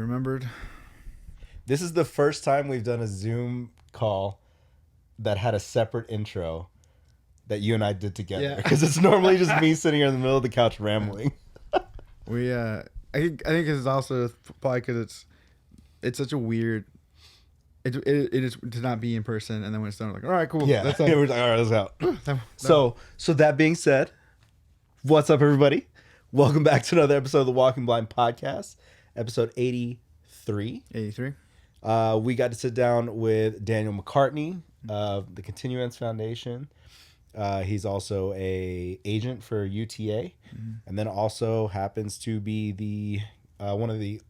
Remembered? This is the first time we've done a Zoom call that had a separate intro that you and I did together. Yeah. Because it's normally just me sitting here in the middle of the couch rambling. I think it's also probably because it's such a weird. It is to not be in person, and then when it's done, we're like, all right, cool. Yeah. That's We're like, all right, let's go. So that being said, what's up, everybody? Welcome back to another episode of the Walking Blind Podcast, episode 83. 83. We got to sit down with Daniel McCartney of the Continuance Foundation. He's also a agent for UTA, and then also happens to be the one of the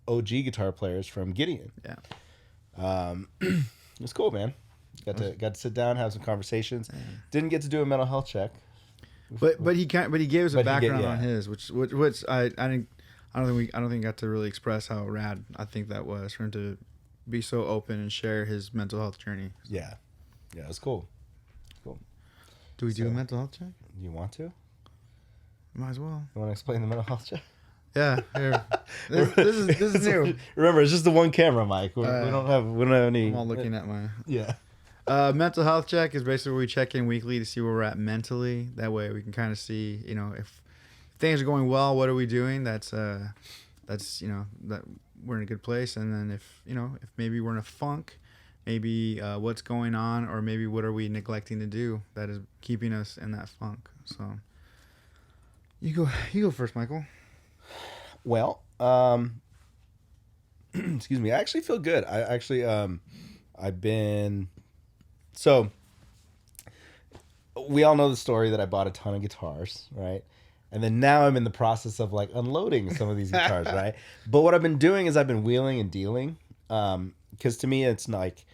OG guitar players from Gideon. Yeah. It's cool, man. Got to sit down, have some conversations. Didn't get to do a mental health check, But he gave us a background yeah. on his, which I don't think we got to really express how rad I think that was for him to be so open and share his mental health journey. Yeah, it was cool. Cool. Do we do a mental health check? You want to? Might as well. You want to explain the mental health check? Yeah. Here. This is new. Remember, it's just the one camera, Mike. We don't have any. I'm all looking at my. Yeah. Mental health check is basically where we check in weekly to see where we're at mentally. That way we can kind of see, if things are going well, what are we doing? That's that we're in a good place. And then if maybe we're in a funk, maybe what's going on, or maybe what are we neglecting to do that is keeping us in that funk. So you go first, Michael. Well, excuse me. I actually feel good. I've been. So, we all know the story that I bought a ton of guitars, right? And then now I'm in the process of like unloading some of these guitars, right? But what I've been doing is I've been wheeling and dealing. Because to me, it's like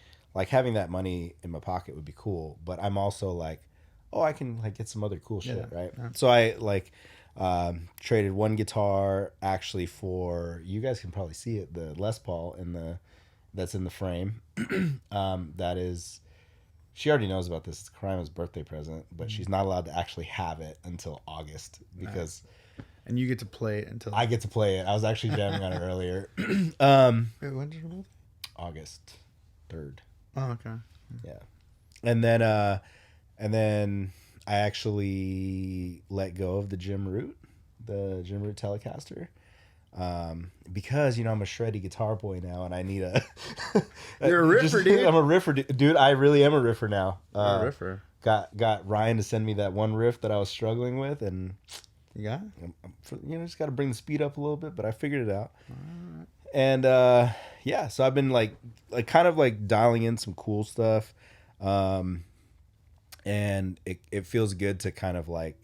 having that money in my pocket would be cool. But I'm also like, oh, I can like get some other cool shit, right? Yeah. So I traded one guitar actually for, you guys can probably see it, the Les Paul that's in the frame. That is. She already knows about this. It's Karima's birthday present, but she's not allowed to actually have it until August because. And you get to play it until. I get to play it. I was actually jamming on it earlier. Wait, when did you birthday? August 3rd. Oh, okay. Yeah, and then I actually let go of the Jim Root Telecaster. Because I'm a shreddy guitar boy now, and I need a. You're a riffer, dude. I'm a riffer, dude. I really am a riffer now. You're a riffer. Got Ryan to send me that one riff that I was struggling with, and you got it? Just got to bring the speed up a little bit, but I figured it out. Right. And so I've been like kind of like dialing in some cool stuff, and it feels good to kind of like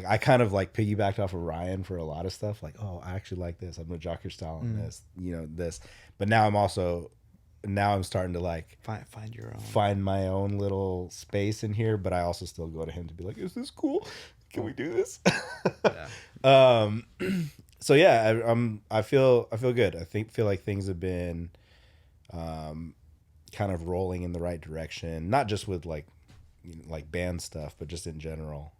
I kind of like piggybacked off of Ryan for a lot of stuff. Like, oh, I actually like this. I'm gonna jock your style on this, this. But now I'm starting to like find your own, find my own little space in here. But I also still go to him to be like, is this cool? Can we do this? Yeah. So yeah, I feel good. Feel like things have been, kind of rolling in the right direction. Not just with like band stuff, but just in general.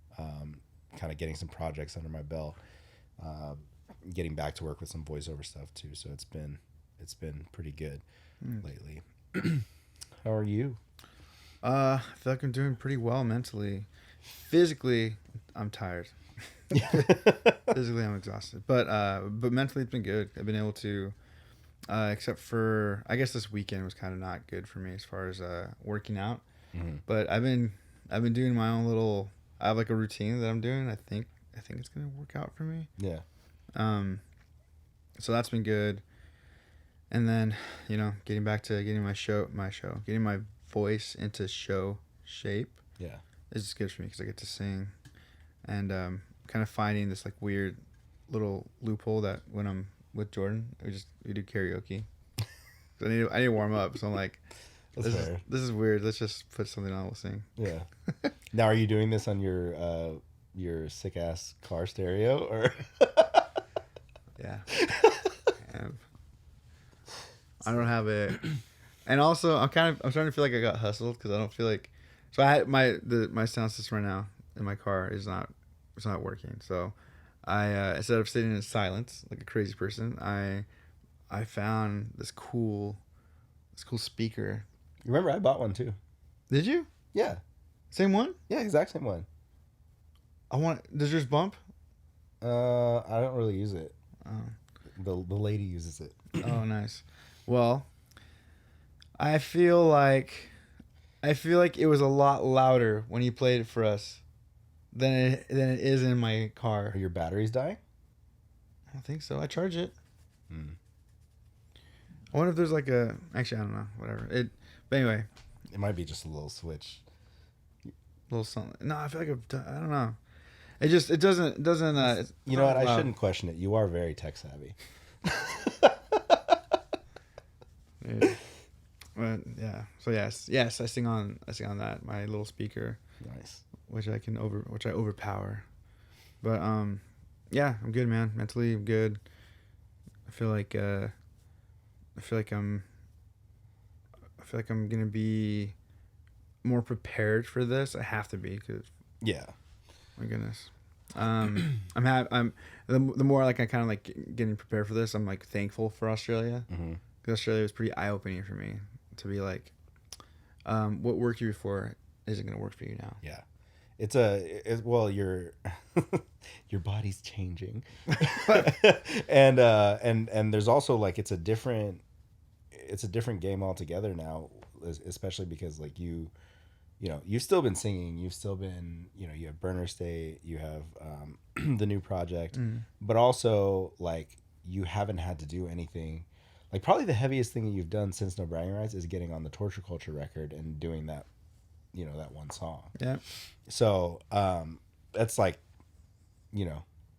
Kind of getting some projects under my belt, getting back to work with some voiceover stuff too. So it's been pretty good lately. How are you? I feel like I'm doing pretty well mentally. Physically, I'm tired. Physically, I'm exhausted. But mentally, it's been good. I've been able to, except for I guess this weekend was kind of not good for me as far as working out. Mm-hmm. But I've been doing my own little. I have like a routine that I'm doing. I think it's gonna work out for me. Yeah. So that's been good. And then getting back to getting getting my voice into show shape. Yeah. It's just good for me because I get to sing, and kind of finding this like weird little loophole that when I'm with Jordan, we do karaoke. So I need to warm up. So I'm like. This is weird. Let's just put something on. We'll sing. Yeah. Now, are you doing this on your sick ass car stereo or? Yeah. I don't have it, and also I'm starting to feel like I got hustled because I don't feel like. So I had my sound system right now in my car it's not working. So I instead of sitting in silence like a crazy person, I found this cool speaker. You remember I bought one too. Did you? Yeah. Same one? Yeah, exact same one. Does yours bump? I don't really use it. Oh. The lady uses it. Oh, nice. Well, I feel like it was a lot louder when you played it for us than it is in my car. Are your batteries dying? I don't think so. I charge it. I wonder if there's like a. Actually, I don't know. Whatever. But anyway, it might be just a little switch. Little something. No, I feel like I don't know. It doesn't. You know what? I shouldn't question it. You are very tech savvy. Yeah. But yeah. So yes, I sing on that, my little speaker. Nice. Which I overpower. But yeah, I'm good, man. Mentally, I'm good. I feel like I'm gonna be more prepared for this. I have to be, because my goodness. The more like I kind of like getting prepared for this, I'm like thankful for Australia. Mm-hmm. Because Australia was pretty eye-opening for me to be like, what worked you before isn't gonna work for you now. Yeah, your body's changing, and there's also like it's a different game altogether now, especially because like you've still been singing, you've still been, you have Burner State, you have the new project, but also like you haven't had to do anything. Like probably the heaviest thing that you've done since No Bragging Rights is getting on the Torture Culture record and doing that, that one song. Yeah. So that's like,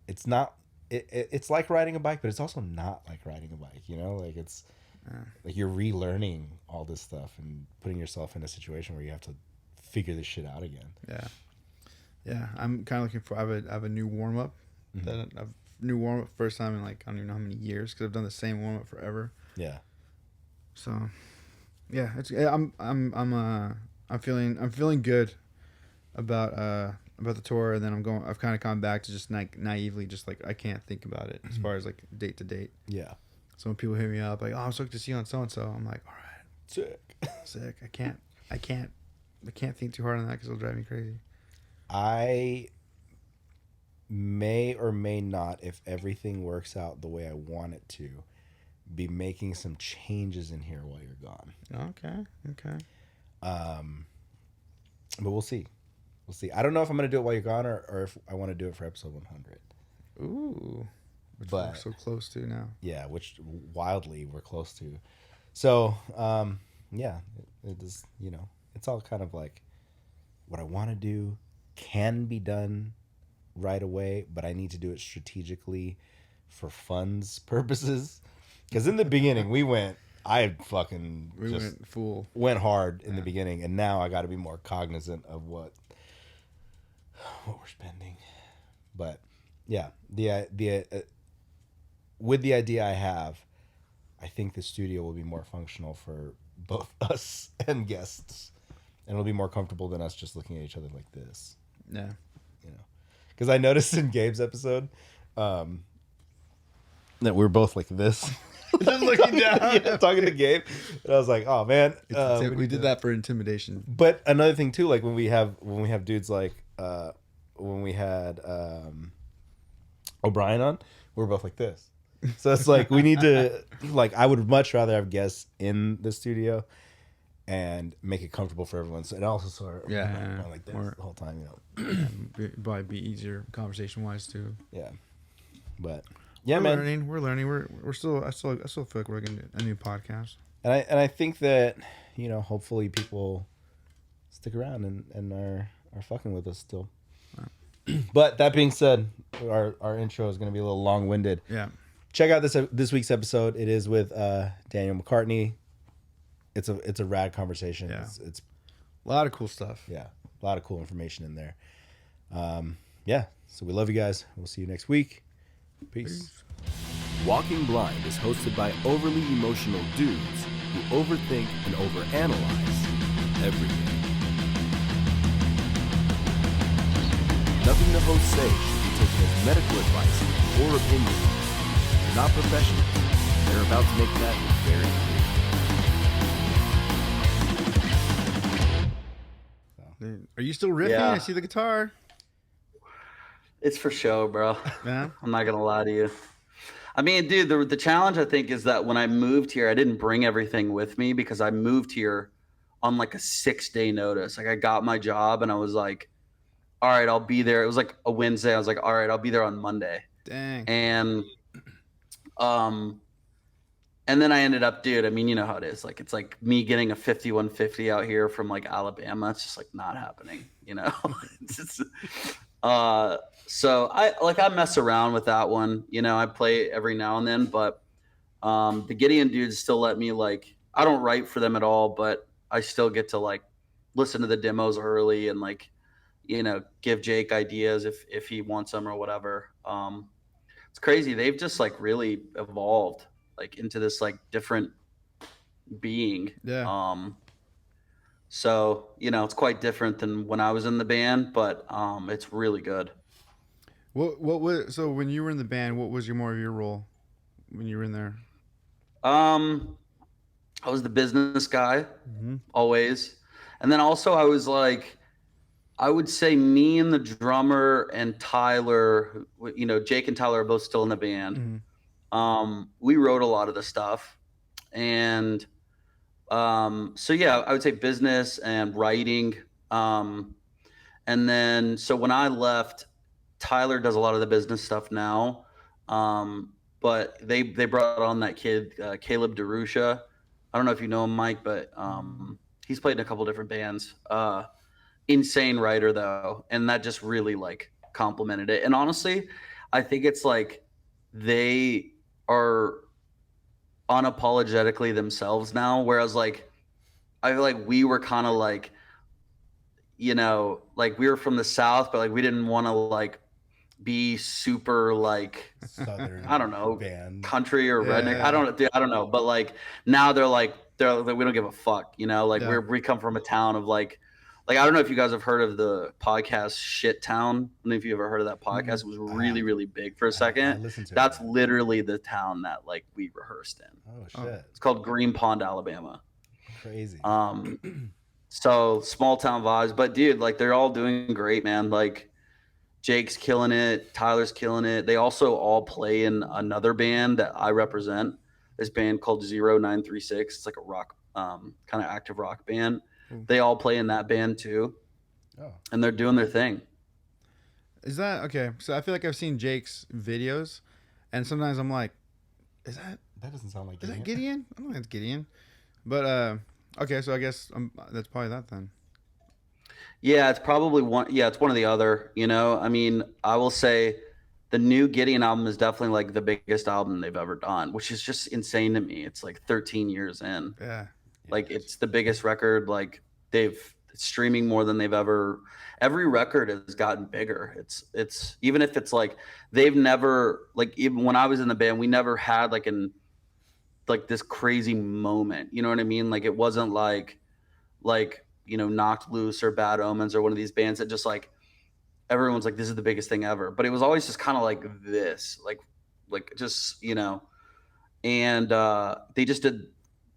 it's not. It's like riding a bike, but it's also not like riding a bike. Like it's like you're relearning all this stuff and putting yourself in a situation where you have to figure this shit out again. Yeah. Yeah, I'm kind of looking for. I have a new warm up. Mm-hmm. First time in like I don't even know how many years, because I've done the same warm up forever. Yeah. So, yeah, I'm feeling good about the tour, and then I've kind of gone back to just like naively just like I can't think about it as far as like date to date. Yeah. So when people hit me up like, oh, I'm stoked to see you on so and so, I'm like, all right, sick. I can't think too hard on that because it'll drive me crazy. I may or may not, if everything works out the way I want it to, be making some changes in here while you're gone. Okay. But we'll see. I don't know if I'm going to do it while you're gone or if I want to do it for episode 100. Ooh. Which but we're so close to now. Yeah, which wildly we're close to. So, yeah, it is, it's all kind of like what I want to do can be done right away, but I need to do it strategically for funds purposes. Because in the beginning, went hard in the beginning, and now I got to be more cognizant of what we're spending. But yeah, with the idea I have, I think the studio will be more functional for both us and guests, and it'll be more comfortable than us just looking at each other like this. Yeah, because I noticed in Gabe's episode that we're both like this. Just looking down, talking to Gabe, and I was like, "Oh man, we did that for intimidation." But another thing too, like when we have dudes like when we had O'Brien on, we're both like this. So it's like we need to like I would much rather have guests in the studio and make it comfortable for everyone. So it also sort of like this the whole time, Probably be easier conversation wise too. Yeah, but. Yeah, we're learning. We're still. I still feel like we're getting a new podcast. And I think that hopefully people stick around and are fucking with us still. Wow. But that being said, our intro is going to be a little long winded. Yeah. Check out this week's episode. It is with Daniel McCartney. It's a rad conversation. Yeah. It's a lot of cool stuff. Yeah, a lot of cool information in there. Yeah. So we love you guys. We'll see you next week. Peace. Walking Blind is hosted by overly emotional dudes who overthink and overanalyze everything. Nothing the hosts say should be taken as medical advice or opinion. They're not professionals. They're about to make that very clear. Are you still riffing? Yeah. I see the guitar. It's for show, bro. Yeah. I'm not gonna lie to you. I mean, dude, the challenge I think is that when I moved here, I didn't bring everything with me because I moved here on like a 6-day notice. Like I got my job and I was like, all right, I'll be there. It was like a Wednesday. I was like, all right, I'll be there on Monday. Dang. And then I ended up, dude, I mean, you know how it is. Like, it's like me getting a 5150 out here from like Alabama. It's just like not happening, you know? It's just, so I mess around with that one, you know, I play every now and then, but the Gideon dudes still let me, like, I don't write for them at all, but I still get to like listen to the demos early and like, you know, give Jake ideas if he wants them or whatever. It's crazy. They've just like really evolved like into this like different being. Yeah. So, you know, it's quite different than when I was in the band, but it's really good. What was so when you were in the band? What was more of your role when you were in there? I was the business guy always, and then also I was like, I would say me and the drummer and Tyler, you know, Jake and Tyler are both still in the band. We wrote a lot of the stuff, and so yeah, I would say business and writing. And then so when I left, Tyler does a lot of the business stuff now. But they brought on that kid, Caleb DeRusha. I don't know if you know him, Mike, but he's played in a couple different bands. Insane writer though, and that just really like complimented it. And honestly, I think it's like they are unapologetically themselves now, whereas like I feel like we were kind of like, you know, like we were from the South, but like we didn't want to like be super like Southern I don't know band. country or redneck. Yeah. I don't know, but like now they're like we don't give a fuck, you know, like Yeah. we come from a town of like I don't know if you guys have heard of the podcast Shit Town. I don't know if you ever heard of that podcast. It was really, really big for a second. I listened to it. That's literally the town that like we rehearsed in. Oh shit. It's called Green Pond, Alabama. Crazy. So small town vibes, but dude, like they're all doing great, man. Like Jake's killing it, Tyler's killing it. They also all play in another band that I represent. This band called 0936. It's like a rock, kind of active rock band. They all play in that band too. Oh. And they're doing their thing. Is that okay? So I feel like I've seen Jake's videos, and sometimes I'm like, That doesn't sound like is that Gideon. Gideon? I don't think it's Gideon. But okay, so I guess that's probably that then. Yeah, it's probably one. Yeah, it's one or the other. You know, I mean, I will say the new Gideon album is definitely like the biggest album they've ever done, which is just insane to me. It's like 13 years in. Yeah. Like it's the biggest record. Like it's streaming more than they've ever. Every record has gotten bigger. It's even if it's like they've never like even when I was in the band, we never had like this crazy moment. You know what I mean? Like it wasn't like you know Knocked Loose or Bad Omens or one of these bands that just like everyone's like this is the biggest thing ever. But it was always just kind of like this, like just you know, and they just did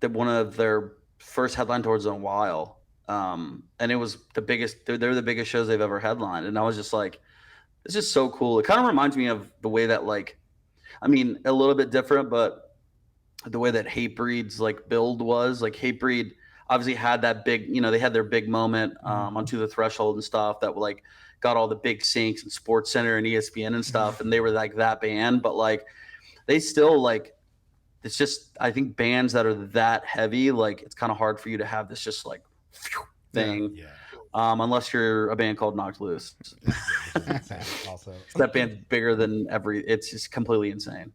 one of their first headline tours in a while, and it was the biggest. They're the biggest shows they've ever headlined, and I was just like, "This is so cool." It kind of reminds me of the way that, like, I mean, a little bit different, but the way that Hatebreed's like build was. Like Hatebreed obviously had that big, you know, they had their big moment on To the Threshold and stuff that like got all the big syncs and Sports Center and ESPN and stuff, and they were like that band, but like they still like. It's just, I think bands that are that heavy, like it's kind of hard for you to have this just like thing, Yeah. unless you're a band called Knocked Loose. Also. That band's bigger than it's just completely insane.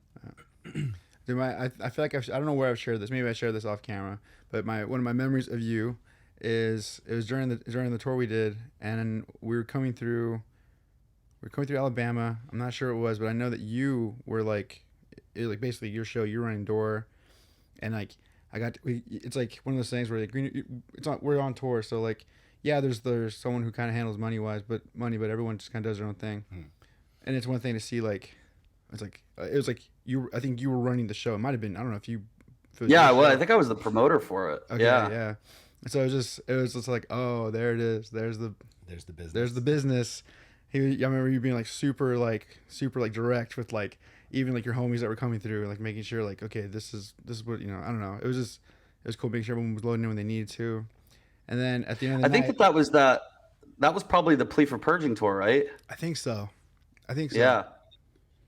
Dude, I feel like I don't know where I've shared this. Maybe I shared this off camera, but one of my memories of you is it was during the tour we did, and we were coming through Alabama. I'm not sure it was, but I know that you were like basically your show. You're running door, and like it's like one of those things where like we're on tour, so like yeah, there's someone who kind of handles money, but everyone just kind of does their own thing. and it's one thing to see like, it was like I think you were running the show. It might have been, I don't know if you. If it was Yeah, your well, I show. think I was the promoter for it. Okay, Yeah. yeah. So it was just like, oh, there it is. There's the business. There's the business. I remember you being like super direct with like even like your homies that were coming through, like making sure like, okay, this is what, I don't know. It was cool making sure everyone was loading in when they needed to. And then at the end of the I night, think that was probably the Plea for Purging tour, right? I think so. Yeah.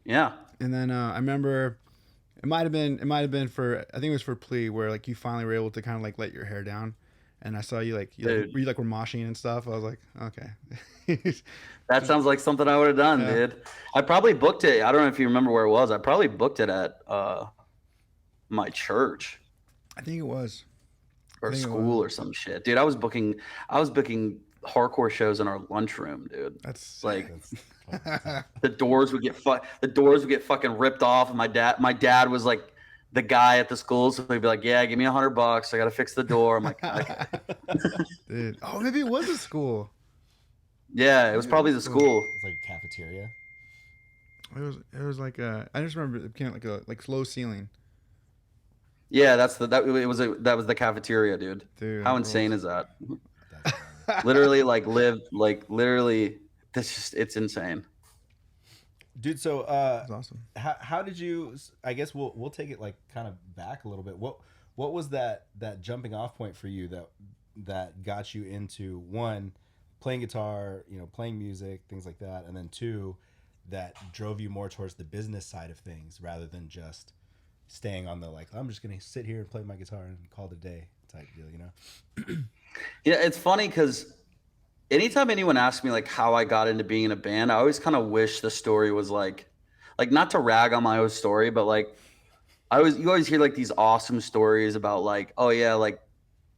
Yeah. And then I remember it might have been for, I think it was for Plea, where like you finally were able to kind of like let your hair down. And I saw you like you were moshing and stuff. I was like, okay. That sounds like something I would have done, dude. I probably booked it. I don't know if you remember where it was. I probably booked it at my church. I think it was. Or school or some shit. Dude, I was booking hardcore shows in our lunchroom, dude. That's like the doors would get fucking ripped off, and my dad was like the guy at the school, so he'd be like, "Yeah, give me $100. I gotta fix the door." I'm like, okay. Dude. Oh, maybe it was a school. Yeah, it was probably the school. It's like cafeteria. It was like I just remember it became like low ceiling. Yeah, that was the cafeteria, dude. How insane is that? literally it's insane. Dude, so that's awesome. How did you, I guess we'll take it like kind of back a little bit. What was that jumping off point for you that got you into, one, playing guitar, playing music, things like that, and then two, that drove you more towards the business side of things rather than just staying on the like, I'm just gonna sit here and play my guitar and call it a day type deal, Yeah, it's funny because anytime anyone asks me like how I got into being in a band, I always kind of wish the story was like not to rag on my own story, but like you always hear like these awesome stories about like, oh yeah, like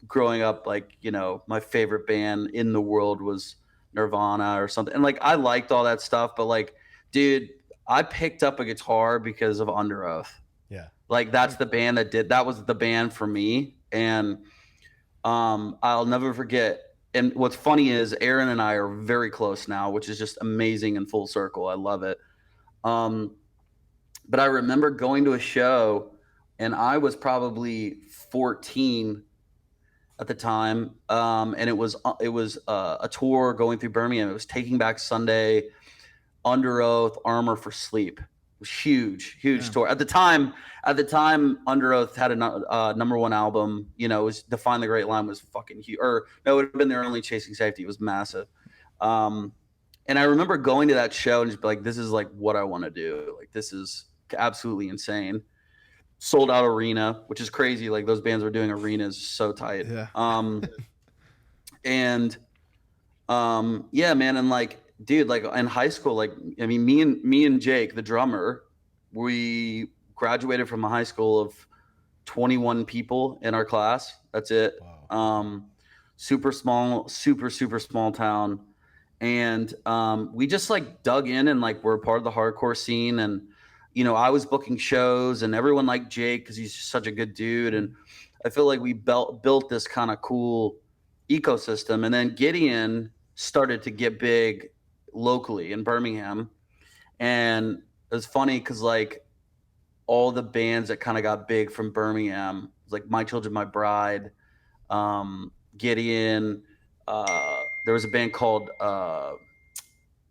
growing up, like, my favorite band in the world was Nirvana or something. And like, I liked all that stuff, but like, dude, I picked up a guitar because of Under Oath. Yeah. Like that was the band for me. And I'll never forget. And what's funny is Aaron and I are very close now, which is just amazing and full circle. I love it. But I remember going to a show, and I was probably 14 at the time. And it was a tour going through Birmingham. It was Taking Back Sunday, Under Oath, Armor for Sleep. It was huge tour. At the time, Under Oath had a number one album. It was Define the Great Line was fucking huge. Or no, it would have been their only Chasing Safety. It was massive. And I remember going to that show and just be like, this is like what I want to do. Like, this is absolutely insane. Sold out arena, which is crazy. Like those bands were doing arenas so tight. Yeah. Yeah, man. And like, dude, like in high school, like, I mean, me and Jake, the drummer, we graduated from a high school of 21 people in our class. That's it. Wow. Super small town. And we just like dug in and like we're part of the hardcore scene. And, I was booking shows and everyone liked Jake because he's just such a good dude. And I feel like we built this kind of cool ecosystem. And then Gideon started to get big locally in Birmingham. And it was funny because like all the bands that kind of got big from Birmingham, like My Children, My Bride, Gideon, there was a band called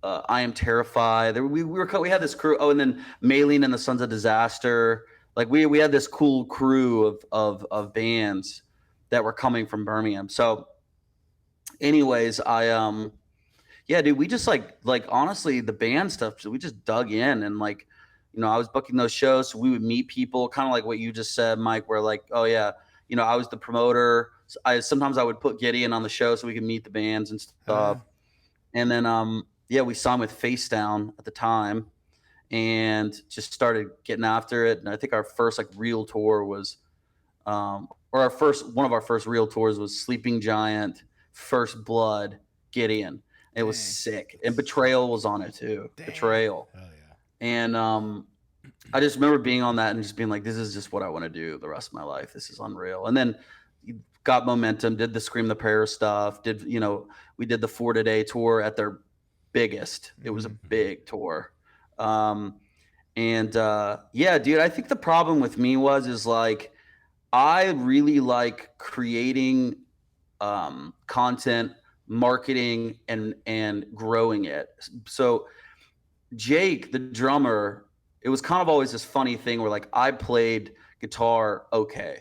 I Am Terrified. We had this crew. Oh, and then Maylene and the Sons of Disaster. Like we had this cool crew of bands that were coming from Birmingham. So anyways, yeah, dude, we just like honestly the band stuff, so we just dug in and like, I was booking those shows, so we would meet people, kind of like what you just said, Mike, where like, oh yeah, I was the promoter. So sometimes I would put Gideon on the show so we could meet the bands and stuff. And then yeah, we signed with Face Down at the time and just started getting after it. And I think our first like real tour was one of our first real tours was Sleeping Giant, First Blood, Gideon. It was sick. And Betrayal was on it too. Dang. Betrayal. Hell yeah. And I just remember being on that and just being like, this is just what I want to do the rest of my life. This is unreal. And then got momentum, did the Scream the Prayer stuff, we did the For Today tour at their biggest. It was a big tour. Um, yeah, dude, I think the problem with me is like I really like creating content, marketing, and growing it. So Jake, the drummer, it was kind of always this funny thing where like I played guitar okay.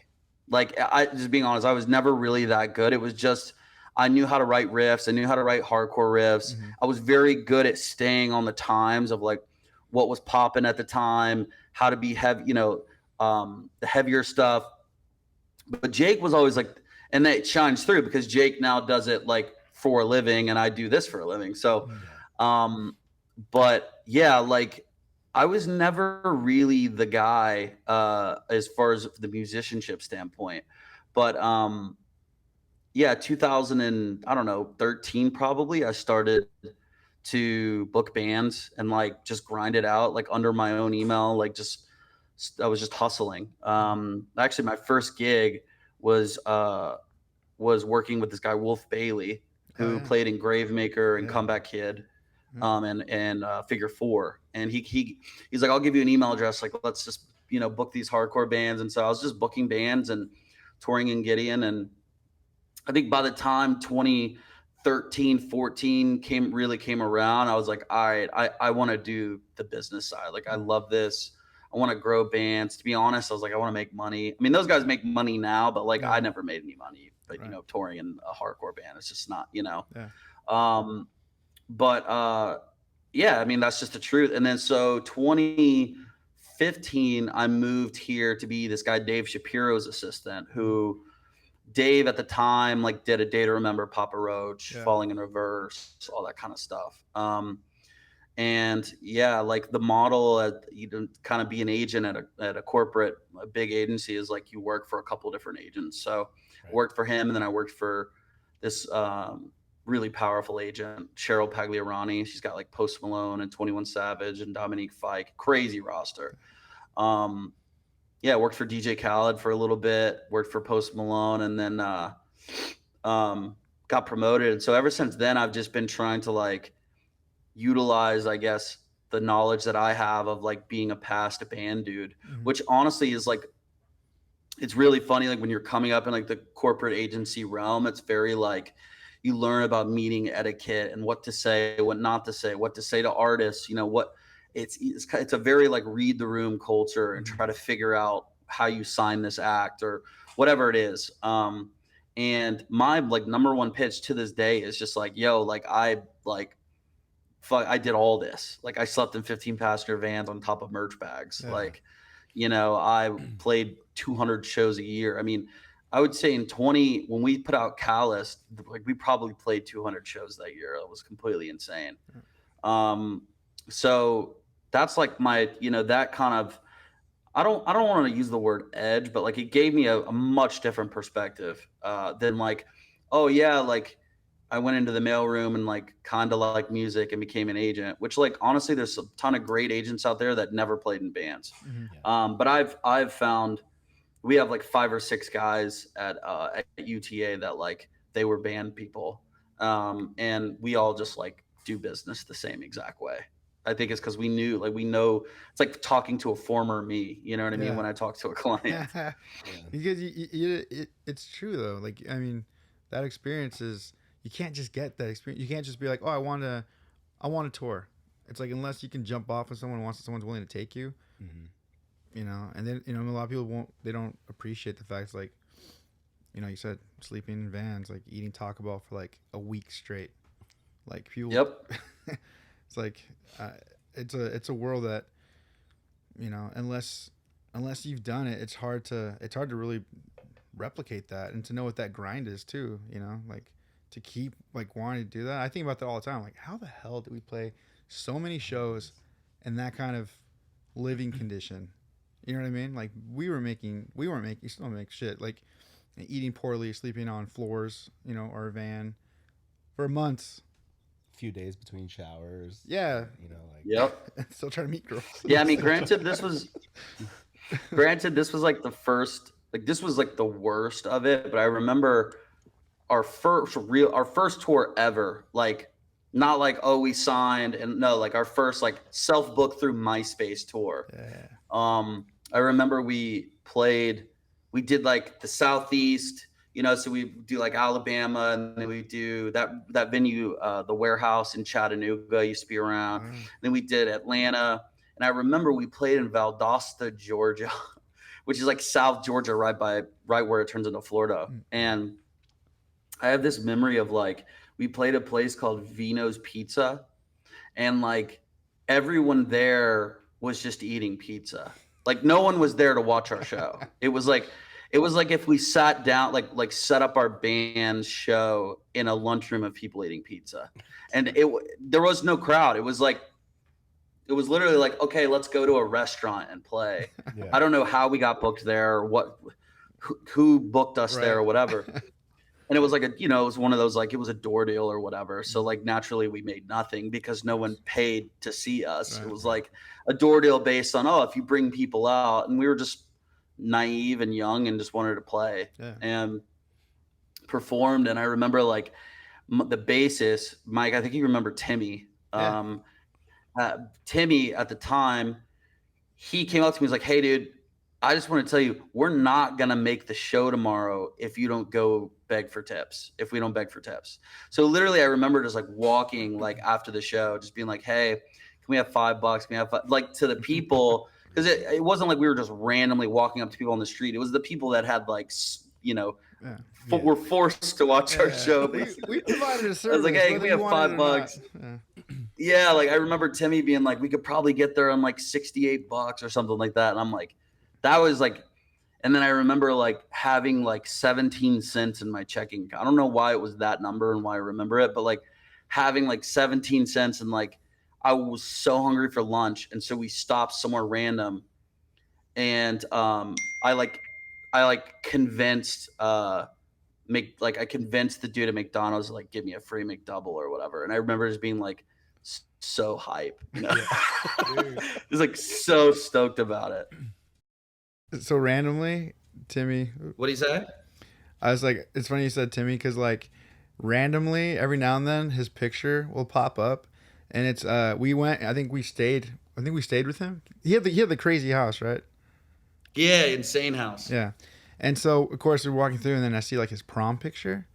Like I just being honest, I was never really that good. It was just I knew how to write riffs. I knew how to write hardcore riffs. Mm-hmm. I was very good at staying on the times of like what was popping at the time, how to be heavy, the heavier stuff. But Jake was always like, and that shines through because Jake now does it like for a living, and I do this for a living. So, but yeah, like I was never really the guy as far as the musicianship standpoint. But yeah, 2000 and I don't know, 13 probably, I started to book bands and like just grind it out like under my own email, like just I was just hustling. Actually, my first gig was working with this guy Wolf Bailey, who played in Gravemaker and Comeback Kid, and Figure Four. And he's like, I'll give you an email address. Like, let's just book these hardcore bands. And so I was just booking bands and touring in Gideon. And I think by the time 2013, 14 came around, I was like, all right, I want to do the business side. Like, I love this. I want to grow bands. To be honest, I was like, I want to make money. I mean, those guys make money now, but like I never made any money. But touring in a hardcore band, it's just not, yeah, I mean, that's just the truth. And then so 2015, I moved here to be this guy Dave Shapiro's assistant, who Dave at the time like did A Day to Remember, Papa Roach, Falling in Reverse, all that kind of stuff. And yeah, like the model kind of be an agent at a corporate, a big agency is like you work for a couple of different agents. So I worked for him, and then I worked for this really powerful agent, Cheryl Pagliarani. She's got like Post Malone and 21 Savage and Dominique Fike, crazy roster. Yeah, worked for DJ Khaled for a little bit, worked for Post Malone, and then got promoted. And so ever since then, I've just been trying to like utilize, I guess, the knowledge that I have of like being a past band dude, which honestly is like, it's really funny. Like when you're coming up in like the corporate agency realm, it's very like you learn about meeting etiquette and what to say, what not to say, what to say to artists, what it's a very like read the room culture and try to figure out how you sign this act or whatever it is. And my like number one pitch to this day is just like, yo, like I did all this. Like I slept in 15 passenger vans on top of merch bags. Like, I played 200 shows a year. I mean, I would say when we put out Callous, like we probably played 200 shows that year. It was completely insane. So that's like my, that kind of, I don't want to use the word edge, but like it gave me a much different perspective than like, oh yeah, like I went into the mailroom and like kind of like music and became an agent, which like honestly, there's a ton of great agents out there that never played in bands. But I've found we have like 5 or 6 guys at UTA that like they were band people, and we all just like do business the same exact way. I think it's because we know it's like talking to a former me. You know what I mean? When I talk to a client, because it's true though. Like I mean, that experience is. You can't just get that experience. You can't just be like, oh, I want to tour. It's like, unless you can jump off with someone's willing to take you, and then, a lot of people don't appreciate the fact, like, you said sleeping in vans, like eating Taco Bell for like a week straight. Like people, it's like, it's a world that, unless you've done it, it's hard to really replicate that and to know what that grind is too, like, to keep like wanting to do that. I think about that all the time. Like, how the hell did we play so many shows in that kind of living condition? You know what I mean? Like we still make shit, like eating poorly, sleeping on floors, or a van for months. A few days between showers. Yeah. Still trying to meet girls. Yeah. I mean, granted, this was like the first, like this was like the worst of it. But I remember our first tour ever, like Not like, oh, we signed, and no, like our first like self-booked through MySpace tour. Yeah. I remember we did like the Southeast, so we do like Alabama, and then we do that venue, the Warehouse in Chattanooga used to be around. Then we did Atlanta, and I remember we played in Valdosta, Georgia, which is like South Georgia, right where it turns into Florida. And I have this memory of like we played a place called Vino's Pizza, and like everyone there was just eating pizza. Like no one was there to watch our show. It was like if we sat down, like set up our band show in a lunchroom of people eating pizza, and there was no crowd. It was literally like, okay, let's go to a restaurant and play. Yeah. I don't know how we got booked there, or who booked us there, or whatever. And it was like it was one of those, like, it was a door deal or whatever. So like naturally we made nothing because no one paid to see us. Right. It was like a door deal based on, if you bring people out, and we were just naive and young and just wanted to play and performed. And I remember like the bassist, Mike, I think you remember Timmy. Timmy at the time, he came up to me, he was like, hey dude, I just want to tell you, we're not going to make the show tomorrow if you don't go beg for tips, if we don't beg for tips. So literally I remember just like walking like after the show, just being like, hey, can we have $5? Can we have like to the people? Because it wasn't like we were just randomly walking up to people on the street. It was the people that had like, were forced to watch our show. We provided a service. I was like, hey, can we have $5? Yeah, like I remember Timmy being like, we could probably get there on like $68 or something like that. And I'm like, that was like, and then I remember like having like 17 cents in my checking account. I don't know why it was that number and why I remember it, but like having like 17 cents, and like I was so hungry for lunch. And so we stopped somewhere random, and I convinced I convinced the dude at McDonald's to like give me a free McDouble or whatever. And I remember just being like so hype, just like so stoked about it. So randomly, Timmy. What'd he say? I was like, it's funny you said Timmy, because like randomly every now and then his picture will pop up, and it's we went. I think we stayed with him. He had the crazy house, right? Yeah, insane house. Yeah, and so of course we're walking through, and then I see like his prom picture,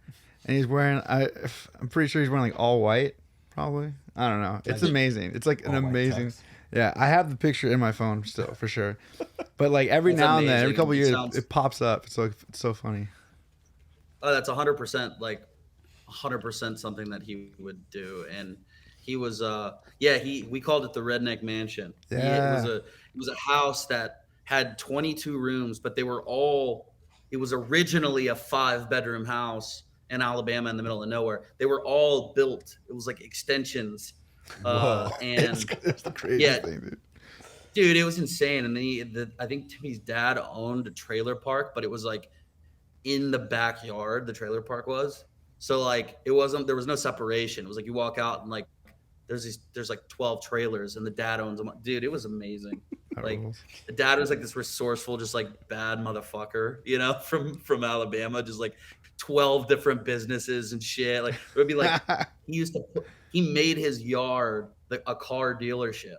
and he's wearing. I'm pretty sure he's wearing like all white, probably. I don't know. It's amazing. It's like an amazing. Yeah, I have the picture in my phone still for sure. But like every now and then, every couple of years, it pops up. It's so funny. Oh, that's 100%, like 100% something that he would do. And he was, we called it the Redneck Mansion. Yeah. It was a house that had 22 rooms, but it was originally a 5-bedroom house in Alabama in the middle of nowhere. They were all built. It was like extensions. And it's the craziest thing, dude, it was insane. And then I think Timmy's dad owned a trailer park, but it was like in the backyard, the trailer park was. So like there was no separation. It was like you walk out and like there's like 12 trailers, and the dad owns them. Dude, it was amazing. Like the dad was like this resourceful, just like bad motherfucker, from Alabama, just like 12 different businesses and shit. Like it would be like he made his yard like a car dealership.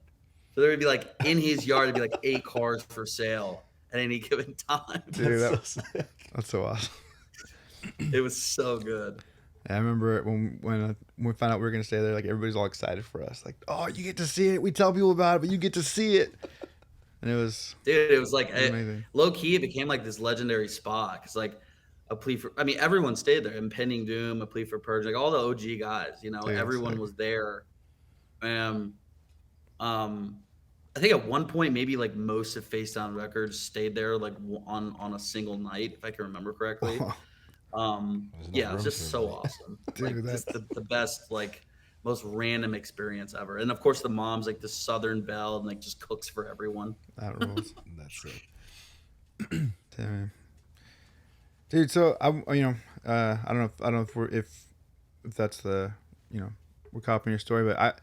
So there would be like in his yard, there'd be like 8 cars for sale at any given time. Dude, that's so awesome. It was so good. I remember when we found out we were gonna stay there, like everybody's all excited for us. Like, oh, you get to see it. We tell people about it, but you get to see it. And it was like low key. It became like this legendary spot. It's like a plea for. I mean, everyone stayed there. Impending Doom, A Plea for Purge, like all the OG guys. Everyone was there. I think at one point maybe like most of Face Down Records stayed there like on a single night, if I can remember correctly. It was just so awesome. Dude, like just the best, like most random experience ever. And of course the mom's like the Southern Belle and like just cooks for everyone. That rules. That's it. Damn. Dude, so I don't know if that's the we're copying your story, but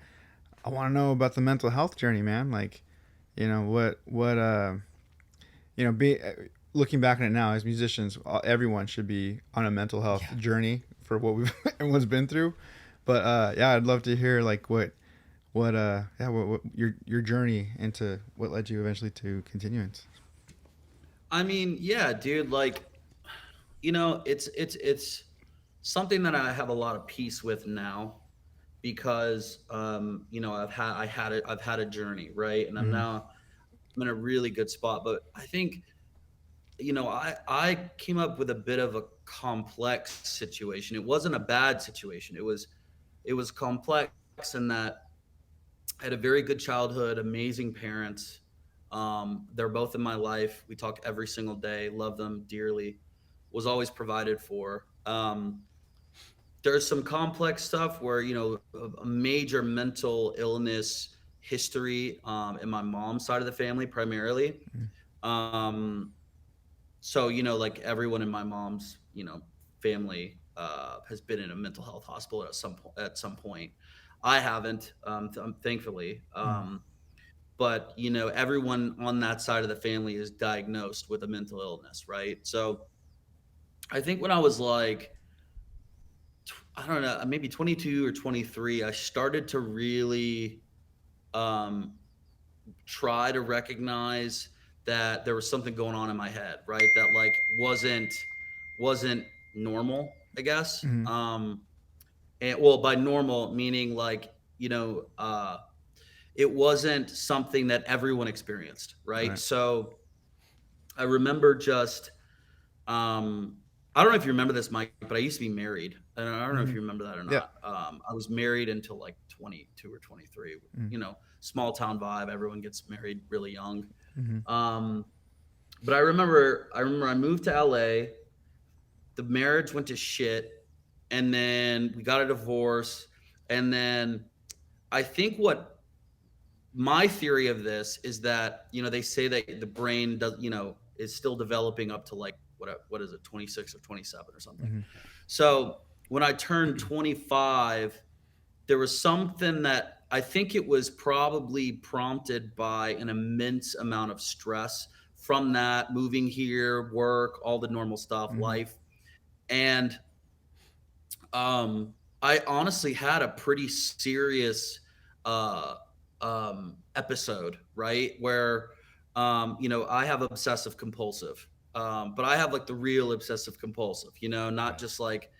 I want to know about the mental health journey, man. Like, looking back on it now, as musicians, everyone should be on a mental health journey for what everyone's been through. But yeah, I'd love to hear like what your journey into what led you eventually to Continuance. I mean, yeah, dude, like, it's something that I have a lot of peace with now because I've had a journey, right? And Mm-hmm. I'm in a really good spot. But I think, I came up with a bit of a complex situation. It wasn't a bad situation. It was complex in that I had a very good childhood, amazing parents. They're both in my life. We talk every single day, love them dearly, was always provided for. There's some complex stuff where, a major mental illness history in my mom's side of the family, primarily. Um, so, like everyone in my mom's, family has been in a mental health hospital at some point. I haven't, thankfully. But everyone on that side of the family is diagnosed with a mental illness, right? So I think when I was like, I don't know, maybe 22 or 23, I started to really um, try to recognize that there was something going on in my head, right? That like wasn't normal, I guess. Mm-hmm. And well, by normal meaning like, it wasn't something that everyone experienced, right? Right. So I remember just I don't know if you remember this, Mike, but I used to be married. And I don't know if Mm-hmm. you remember that or Yeah. not. I was married until like 22 or 23. Mm-hmm. Small town vibe. Everyone gets married really young. Mm-hmm. Um, but I remember I moved to LA. The marriage went to shit, and then we got a divorce. And then I think what my theory of this is that they say that the brain does is still developing up to like what is it, 26 or 27 or something. Mm-hmm. So when I turned 25, there was something that I think it was probably prompted by an immense amount of stress from that moving here, work, all the normal stuff, Mm-hmm. life. And I honestly had a pretty serious uh, episode, right? Where, I have obsessive compulsive, but I have like the real obsessive compulsive, not just like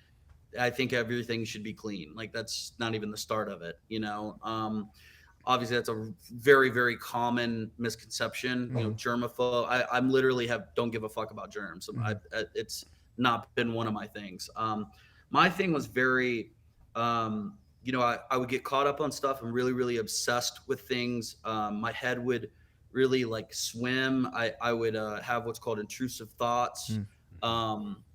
I think everything should be clean. Like that's not even the start of it. Obviously that's a very, very common misconception. Mm-hmm. Germaphobe. I'm literally don't give a fuck about germs. Mm-hmm. It's not been one of my things. My thing was very, I would get caught up on stuff and really, really obsessed with things. My head would really like swim. I would have what's called intrusive thoughts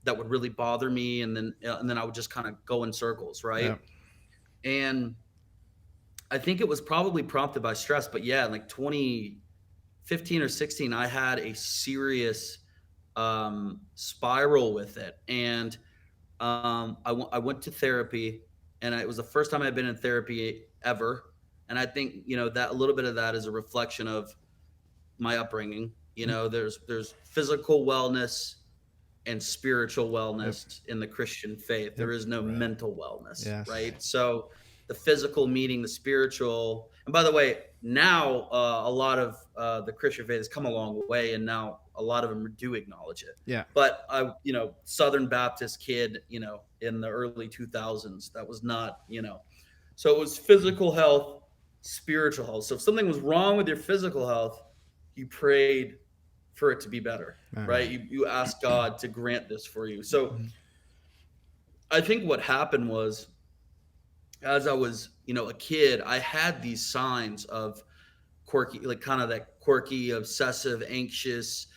that would really bother me, and then I would just kind of go in circles, Yeah. right? And I think it was probably prompted by stress, but yeah, like 2015 or 16, I had a serious spiral with it, and I went to therapy, and it was the first time I'd been in therapy ever. And I think that a little bit of that is a reflection of my upbringing. There's physical wellness and spiritual Yep. wellness in the Christian faith. There Yep. is no Right. mental wellness, Yes. right? So the physical meeting the spiritual. And by the way, now a lot of the Christian faith has come a long way, and now a lot of them do acknowledge it. Yeah. But Southern Baptist kid, in the early 2000s, that was not. So it was physical health, spiritual health. So if something was wrong with your physical health, you prayed for it to be better, right? You asked God to grant this for you. So Mm-hmm. I think what happened was, as I was, a kid, I had these signs of quirky, like kind of that quirky, obsessive, anxious.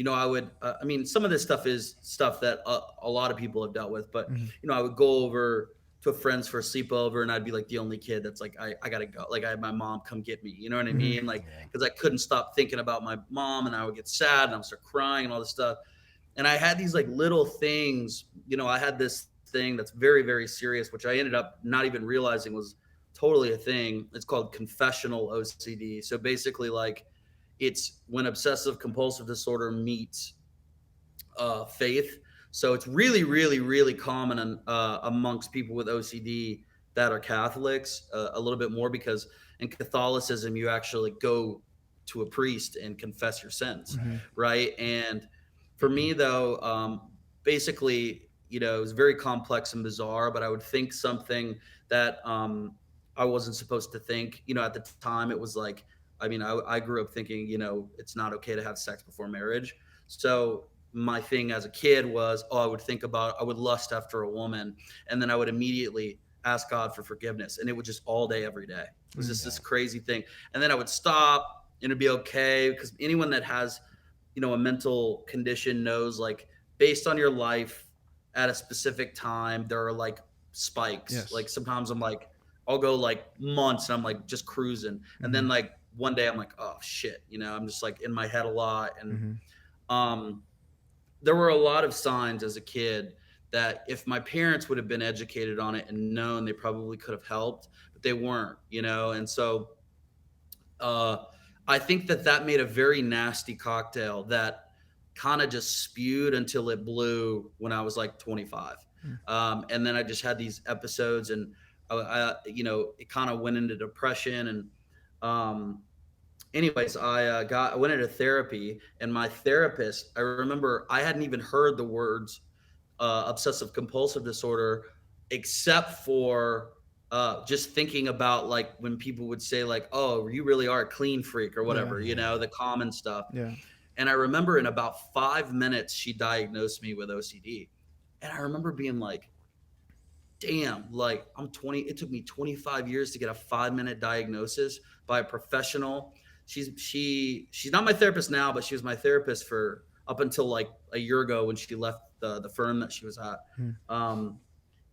I would, I mean, some of this stuff is stuff that a lot of people have dealt with, but, Mm-hmm. I would go over to a friend's for a sleepover, and I'd be like the only kid that's like, I gotta go. Like I had my mom come get me, you know what I Mm-hmm. mean? Like, because I couldn't stop thinking about my mom, and I would get sad and I would start crying and all this stuff. And I had these like little things, I had this thing that's very, very serious, which I ended up not even realizing was totally a thing. It's called confessional OCD. So basically, like, it's when obsessive compulsive disorder meets faith. So it's really, really, really common amongst people with OCD that are Catholics a little bit more, because in Catholicism you actually go to a priest and confess your sins, Mm-hmm. right? And for me though, basically, it was very complex and bizarre, but I would think something that I wasn't supposed to think. At the time it was like, I grew up thinking, it's not okay to have sex before marriage. So my thing as a kid was, I would lust after a woman, and then I would immediately ask God for forgiveness, and it would just all day, every day. It was just this crazy thing. And then I would stop and it'd be okay, because anyone that has, a mental condition knows, like, based on your life at a specific time, there are like spikes. Yes. Like sometimes I'm like, I'll go like months and I'm like just cruising. And then like one day I'm like, oh shit, I'm just like in my head a lot. And there were a lot of signs as a kid that if my parents would have been educated on it and known, they probably could have helped, but they weren't, And so I think that made a very nasty cocktail that kind of just spewed until it blew when I was like 25. And then I just had these episodes, and it kind of went into depression. And anyways, I went into therapy, and my therapist, I remember I hadn't even heard the words obsessive compulsive disorder, except for just thinking about like when people would say like, oh, you really are a clean freak or whatever, the common stuff. Yeah. And I remember in about 5 minutes, she diagnosed me with OCD. And I remember being like, damn, like I'm 20. It took me 25 years to get a 5-minute diagnosis by a professional. She's not my therapist now, but she was my therapist for up until like a year ago when she left the firm that she was at.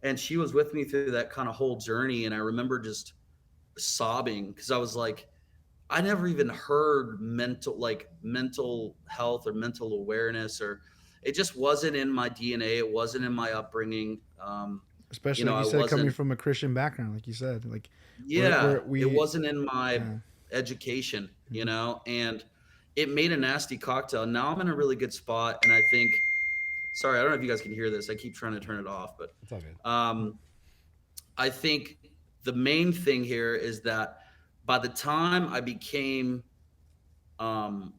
And she was with me through that kind of whole journey. And I remember just sobbing, because I was like, I never even heard mental health or mental awareness, or it just wasn't in my DNA. It wasn't in my upbringing. Especially like you said, coming from a Christian background, like you said, like it wasn't in my education, and it made a nasty cocktail. Now I'm in a really good spot, and I think, sorry, I don't know if you guys can hear this. I keep trying to turn it off, but it's all good. I think the main thing here is that by the time I became, who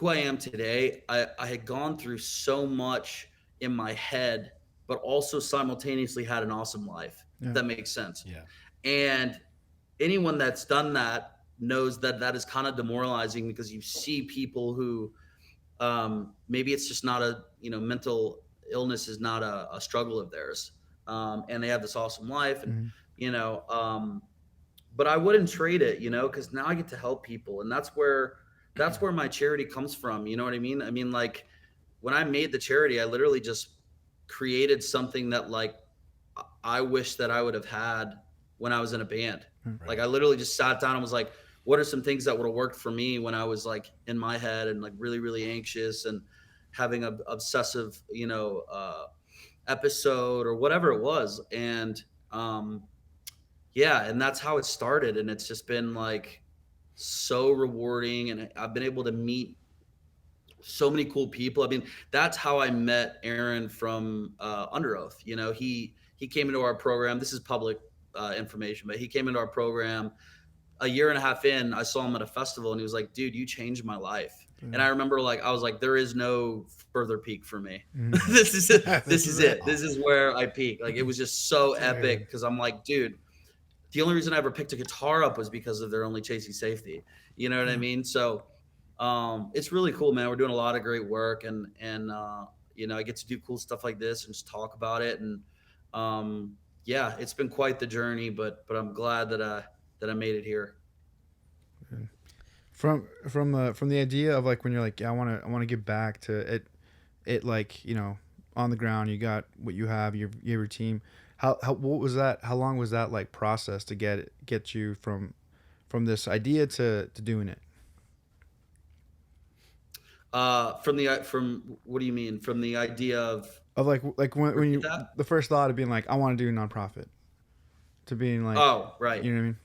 I am today, I had gone through so much in my head, but also simultaneously had an awesome life. Yeah. If that makes sense. Yeah. And anyone that's done that knows that is kind of demoralizing, because you see people who maybe it's just not mental illness is not a struggle of theirs, and they have this awesome life, and but I wouldn't trade it, because now I get to help people, and that's where my charity comes from. You know what I mean? I mean, like, when I made the charity, I literally just created something that like I wish that I would have had when I was in a band. Right. Like I literally just sat down and was like, what are some things that would have worked for me when I was like in my head and like really, really anxious and having an obsessive, episode or whatever it was. And and that's how it started. And it's just been like so rewarding. And I've been able to meet so many cool people. I mean, that's how I met Aaron from Under Oath. He came into our program. This is public information, but he came into our program a year and a half in. I saw him at a festival, and he was like, dude, you changed my life. And I remember I was like, there is no further peak for me. This is it. This is it. This is where I peak. Like, it was just so epic, because I'm like, dude, the only reason I ever picked a guitar up was because of their Only Chasing Safety. You know what I mean? So it's really cool, man. We're doing a lot of great work, and I get to do cool stuff like this and just talk about it. And it's been quite the journey, but I'm glad that I made it here. From the idea of like when you're like, I want to get back to it like, on the ground, you got what you have, your team. What was that? How long was that like process to get you from this idea to doing it? From what do you mean? From the idea of like when you the first thought of being like, I want to do a nonprofit, to being like, oh, right, you know what I mean?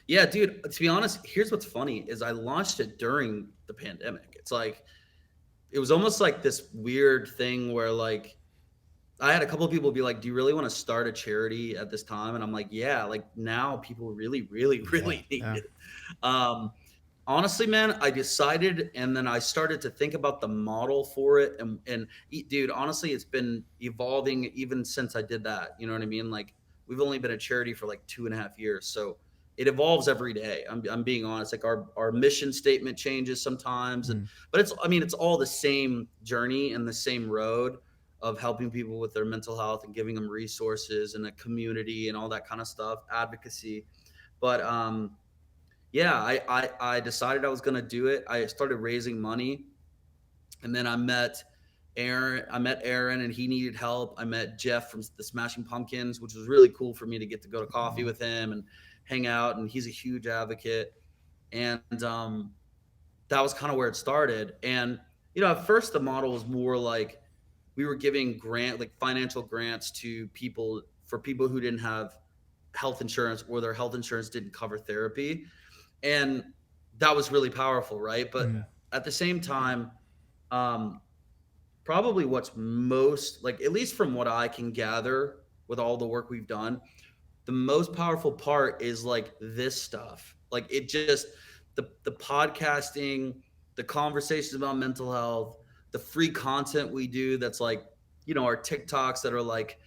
Yeah, dude, to be honest, here's what's funny is I launched it during the pandemic. It's like, it was almost like this weird thing where like, I had a couple of people be like, do you really want to start a charity at this time? And I'm like, yeah, like now people really, really, really need Yeah. it. Um, Honestly, man, I decided, and then I started to think about the model for it, and dude, honestly, it's been evolving even since I did that. You know what I mean? Like we've only been a charity for like 2.5 years, so it evolves every day. I'm being honest. Like our mission statement changes sometimes, and but it's I mean it's all the same journey and the same road of helping people with their mental health and giving them resources and a community and all that kind of stuff, advocacy. But yeah, I decided I was going to do it. I started raising money, and then I met Aaron. I met Aaron, and he needed help. I met Jeff from the Smashing Pumpkins, which was really cool for me to get to go to coffee with him and hang out. And he's a huge advocate. And that was kind of where it started. And at first the model was more like we were giving financial grants to people for people who didn't have health insurance or their health insurance didn't cover therapy. And that was really powerful, right? But at the same time, um, probably what's most like, at least from what I can gather with all the work we've done, the most powerful part is like this stuff. Like it just the podcasting, the conversations about mental health, the free content we do that's like, our TikToks that are like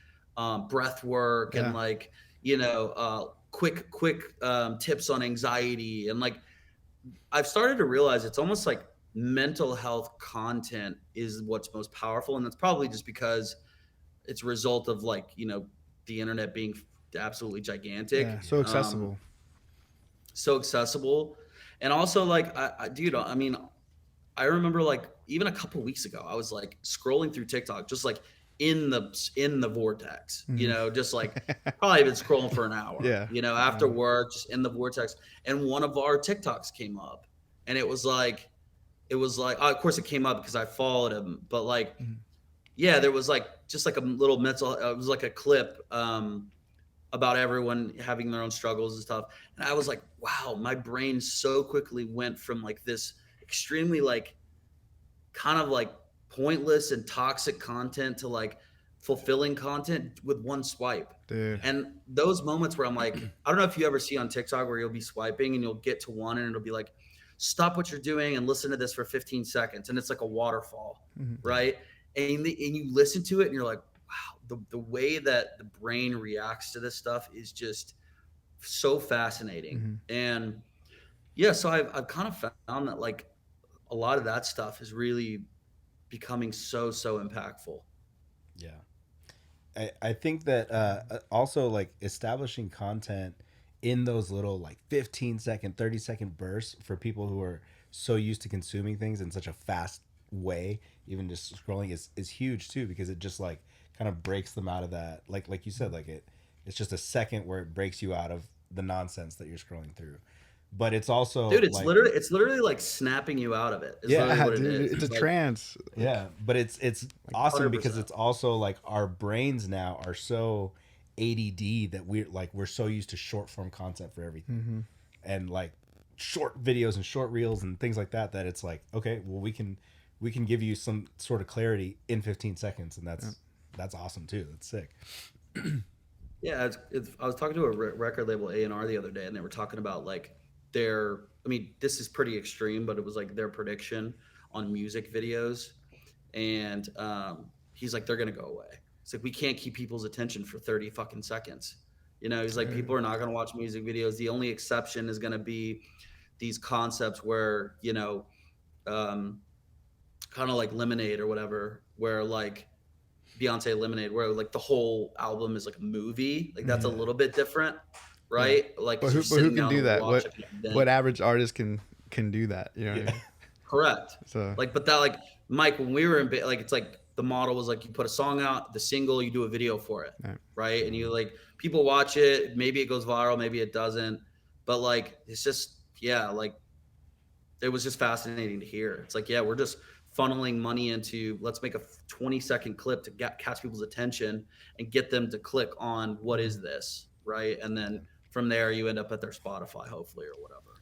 breath work and like, quick tips on anxiety. And like I've started to realize it's almost like mental health content is what's most powerful. And that's probably just because it's a result of like, the internet being absolutely gigantic. Yeah, so accessible. So accessible. And also like, dude, I mean, I remember like even a couple weeks ago, I was like scrolling through TikTok, just like in the vortex, just like probably been scrolling for an hour, after work, just in the vortex. And one of our TikToks came up, and it was like, of course it came up because I followed him, but like, yeah, there was like just like a little mental. It was like a clip about everyone having their own struggles and stuff, and I was like, wow, my brain so quickly went from like this extremely like kind of like pointless and toxic content to like fulfilling content with one swipe. Dude. And those moments where I'm like, I don't know if you ever see on TikTok where you'll be swiping and you'll get to one and it'll be like, stop what you're doing and listen to this for 15 seconds. And it's like a waterfall, right? And you listen to it and you're like, wow, the way that the brain reacts to this stuff is just so fascinating. And yeah, so I've kind of found that like a lot of that stuff is really becoming so impactful. Yeah. I think that also like establishing content in those little like 15-second, 30-second bursts for people who are so used to consuming things in such a fast way, even just scrolling is huge too, because it just like kind of breaks them out of that. Like you said, like it's just a second where it breaks you out of the nonsense that you're scrolling through. But it's also, dude, it's like, literally like snapping you out of it. Yeah, what dude, it is. it's a like, trance. Yeah, but it's awesome 100%. because it's also like our brains now are so ADD that we're so used to short form content for everything, and like short videos and short reels and things like that. That it's like, okay, well we can give you some sort of clarity in 15 seconds, and that's awesome too. That's sick. Yeah, I was talking to a record label A&R the other day, and they were talking about like this is pretty extreme, but it was like their prediction on music videos. And he's like, they're going to go away. It's like, we can't keep people's attention for 30 fucking seconds. He's like, people are not going to watch music videos. The only exception is going to be these concepts where, kind of like Lemonade or whatever, where like Beyonce Lemonade, where like the whole album is like a movie. Like that's a little bit different. Right, like but who can do that? What average artist can do that? You know what I mean? Correct. So like, but that like Mike, when we were in like, it's like the model was like you put a song out, the single, you do a video for it, right? And you like people watch it, maybe it goes viral, maybe it doesn't, but like it's just like it was just fascinating to hear. It's like we're just funneling money into let's make a 20-second clip to catch people's attention and get them to click on what is this, right? And then from there, you end up at their Spotify, hopefully, or whatever.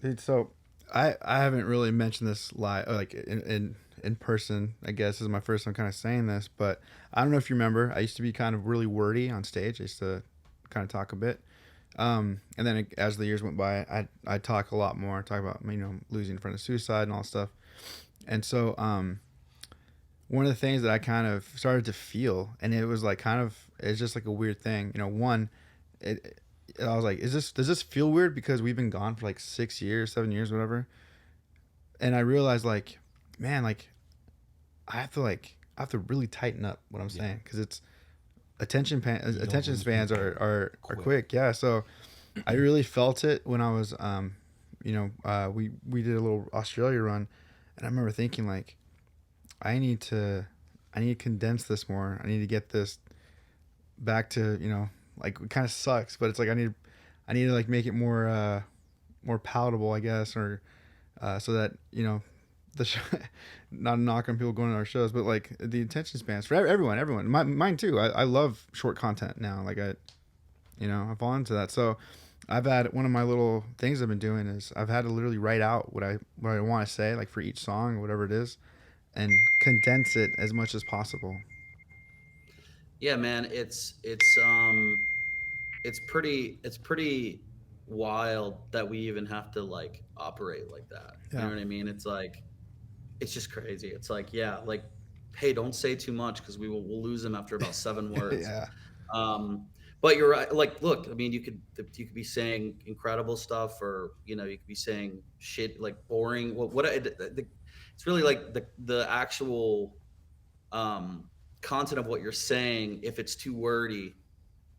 Dude, so I haven't really mentioned this live, like in in person. I guess this is my first time kind of saying this, but I don't know if you remember. I used to be kind of really wordy on stage. I used to kind of talk a bit, and then as the years went by, I talk a lot more. I talk about losing in front of suicide and all that stuff, and so one of the things that I kind of started to feel, and it was like it's just like a weird thing. One, I was like, does this feel weird because we've been gone for like 6 years, 7 years, whatever? And I realized like, man, like I have to really tighten up what I'm saying, because it's attention spans are quick. Yeah. So I really felt it when I was, we did a little Australia run, and I remember thinking like, I need to condense this more. I need to get this back to, like, it kind of sucks, but it's like I need to like make it more palatable, I guess, or so that the show, not a knock on people going to our shows, but like the attention spans for everyone, mine too. I love short content now. Like I've fallen into that. So I've had, one of my little things I've been doing is I've had to literally write out what I want to say, like for each song or whatever it is, and condense it as much as possible. Yeah, man, it's pretty wild that we even have to like operate like that. You know what I mean? It's like, it's just crazy. It's like, yeah, like, hey, don't say too much because we'll lose them after about 7 words. Yeah. But you're right. Like, look, I mean, you could be saying incredible stuff, or you could be saying shit like boring. It's really like the actual content of what you're saying. If it's too wordy,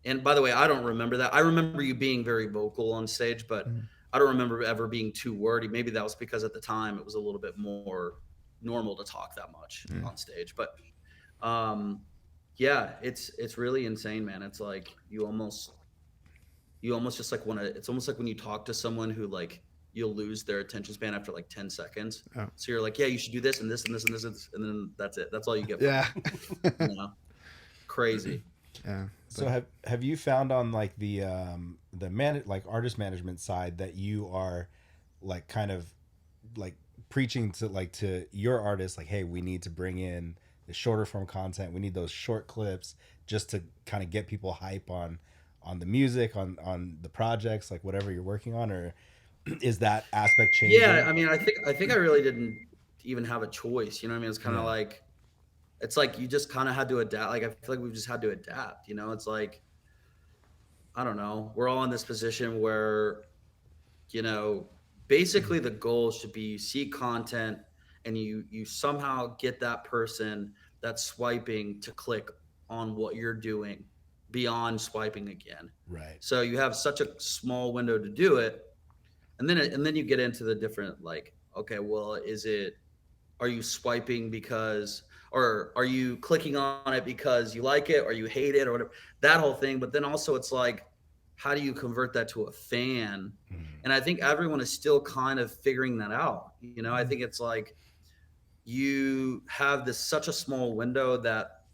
and by the way, I don't remember that. I remember you being very vocal on stage, but I don't remember ever being too wordy. Maybe that was because at the time it was a little bit more normal to talk that much on stage. But yeah, it's really insane, man. It's like you almost just like want to. It's almost like when you talk to someone who like you'll lose their attention span after like 10 seconds. Oh. So you're like, yeah, you should do this and this and this and this, and then that's it. That's all you get. Yeah. Crazy. Yeah. So have you found on like the like artist management side that you are like kind of like preaching to your artists, like, hey, we need to bring in the shorter form content. We need those short clips just to kind of get people hype on the music, on the projects, like whatever you're working on, or is that aspect changing? Yeah, I mean, I think I really didn't even have a choice. You know what I mean? It's kind of like, it's like you just kind of had to adapt. Like I feel like we've just had to adapt. It's like, I don't know. We're all in this position where, basically the goal should be you see content and you somehow get that person that's swiping to click on what you're doing beyond swiping again. Right. So you have such a small window to do it. And then you get into the different, like, okay, well, are you swiping because, or are you clicking on it because you like it or you hate it or whatever, that whole thing. But then also it's like, how do you convert that to a fan? And I think everyone is still kind of figuring that out. I think it's like you have such a small window that,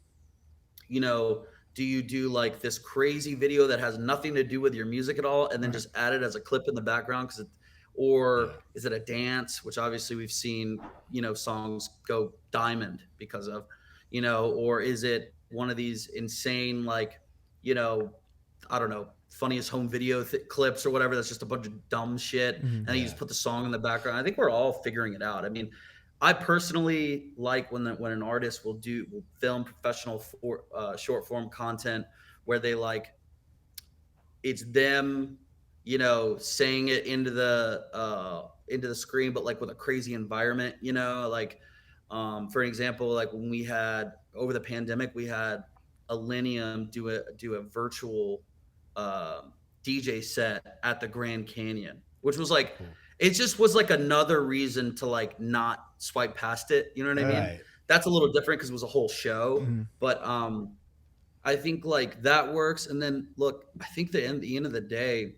do you do like this crazy video that has nothing to do with your music at all and then just add it as a clip in the background is it a dance, which obviously we've seen, songs go diamond because of, or is it one of these insane, like, I don't know, funniest home video clips or whatever that's just a bunch of dumb shit, and then you just put the song in the background. I think we're all figuring it out. I mean, I personally like when an artist will film professional short form content where they like, it's them, saying it into the screen, but like with a crazy environment, like, for example, like when we had over the pandemic, we had Lyon do a virtual DJ set at the Grand Canyon, which was like, it just was like another reason to like not swipe past it. You know what I mean? Right. That's a little different because it was a whole show, but I think like that works. And then look, I think the end of the day,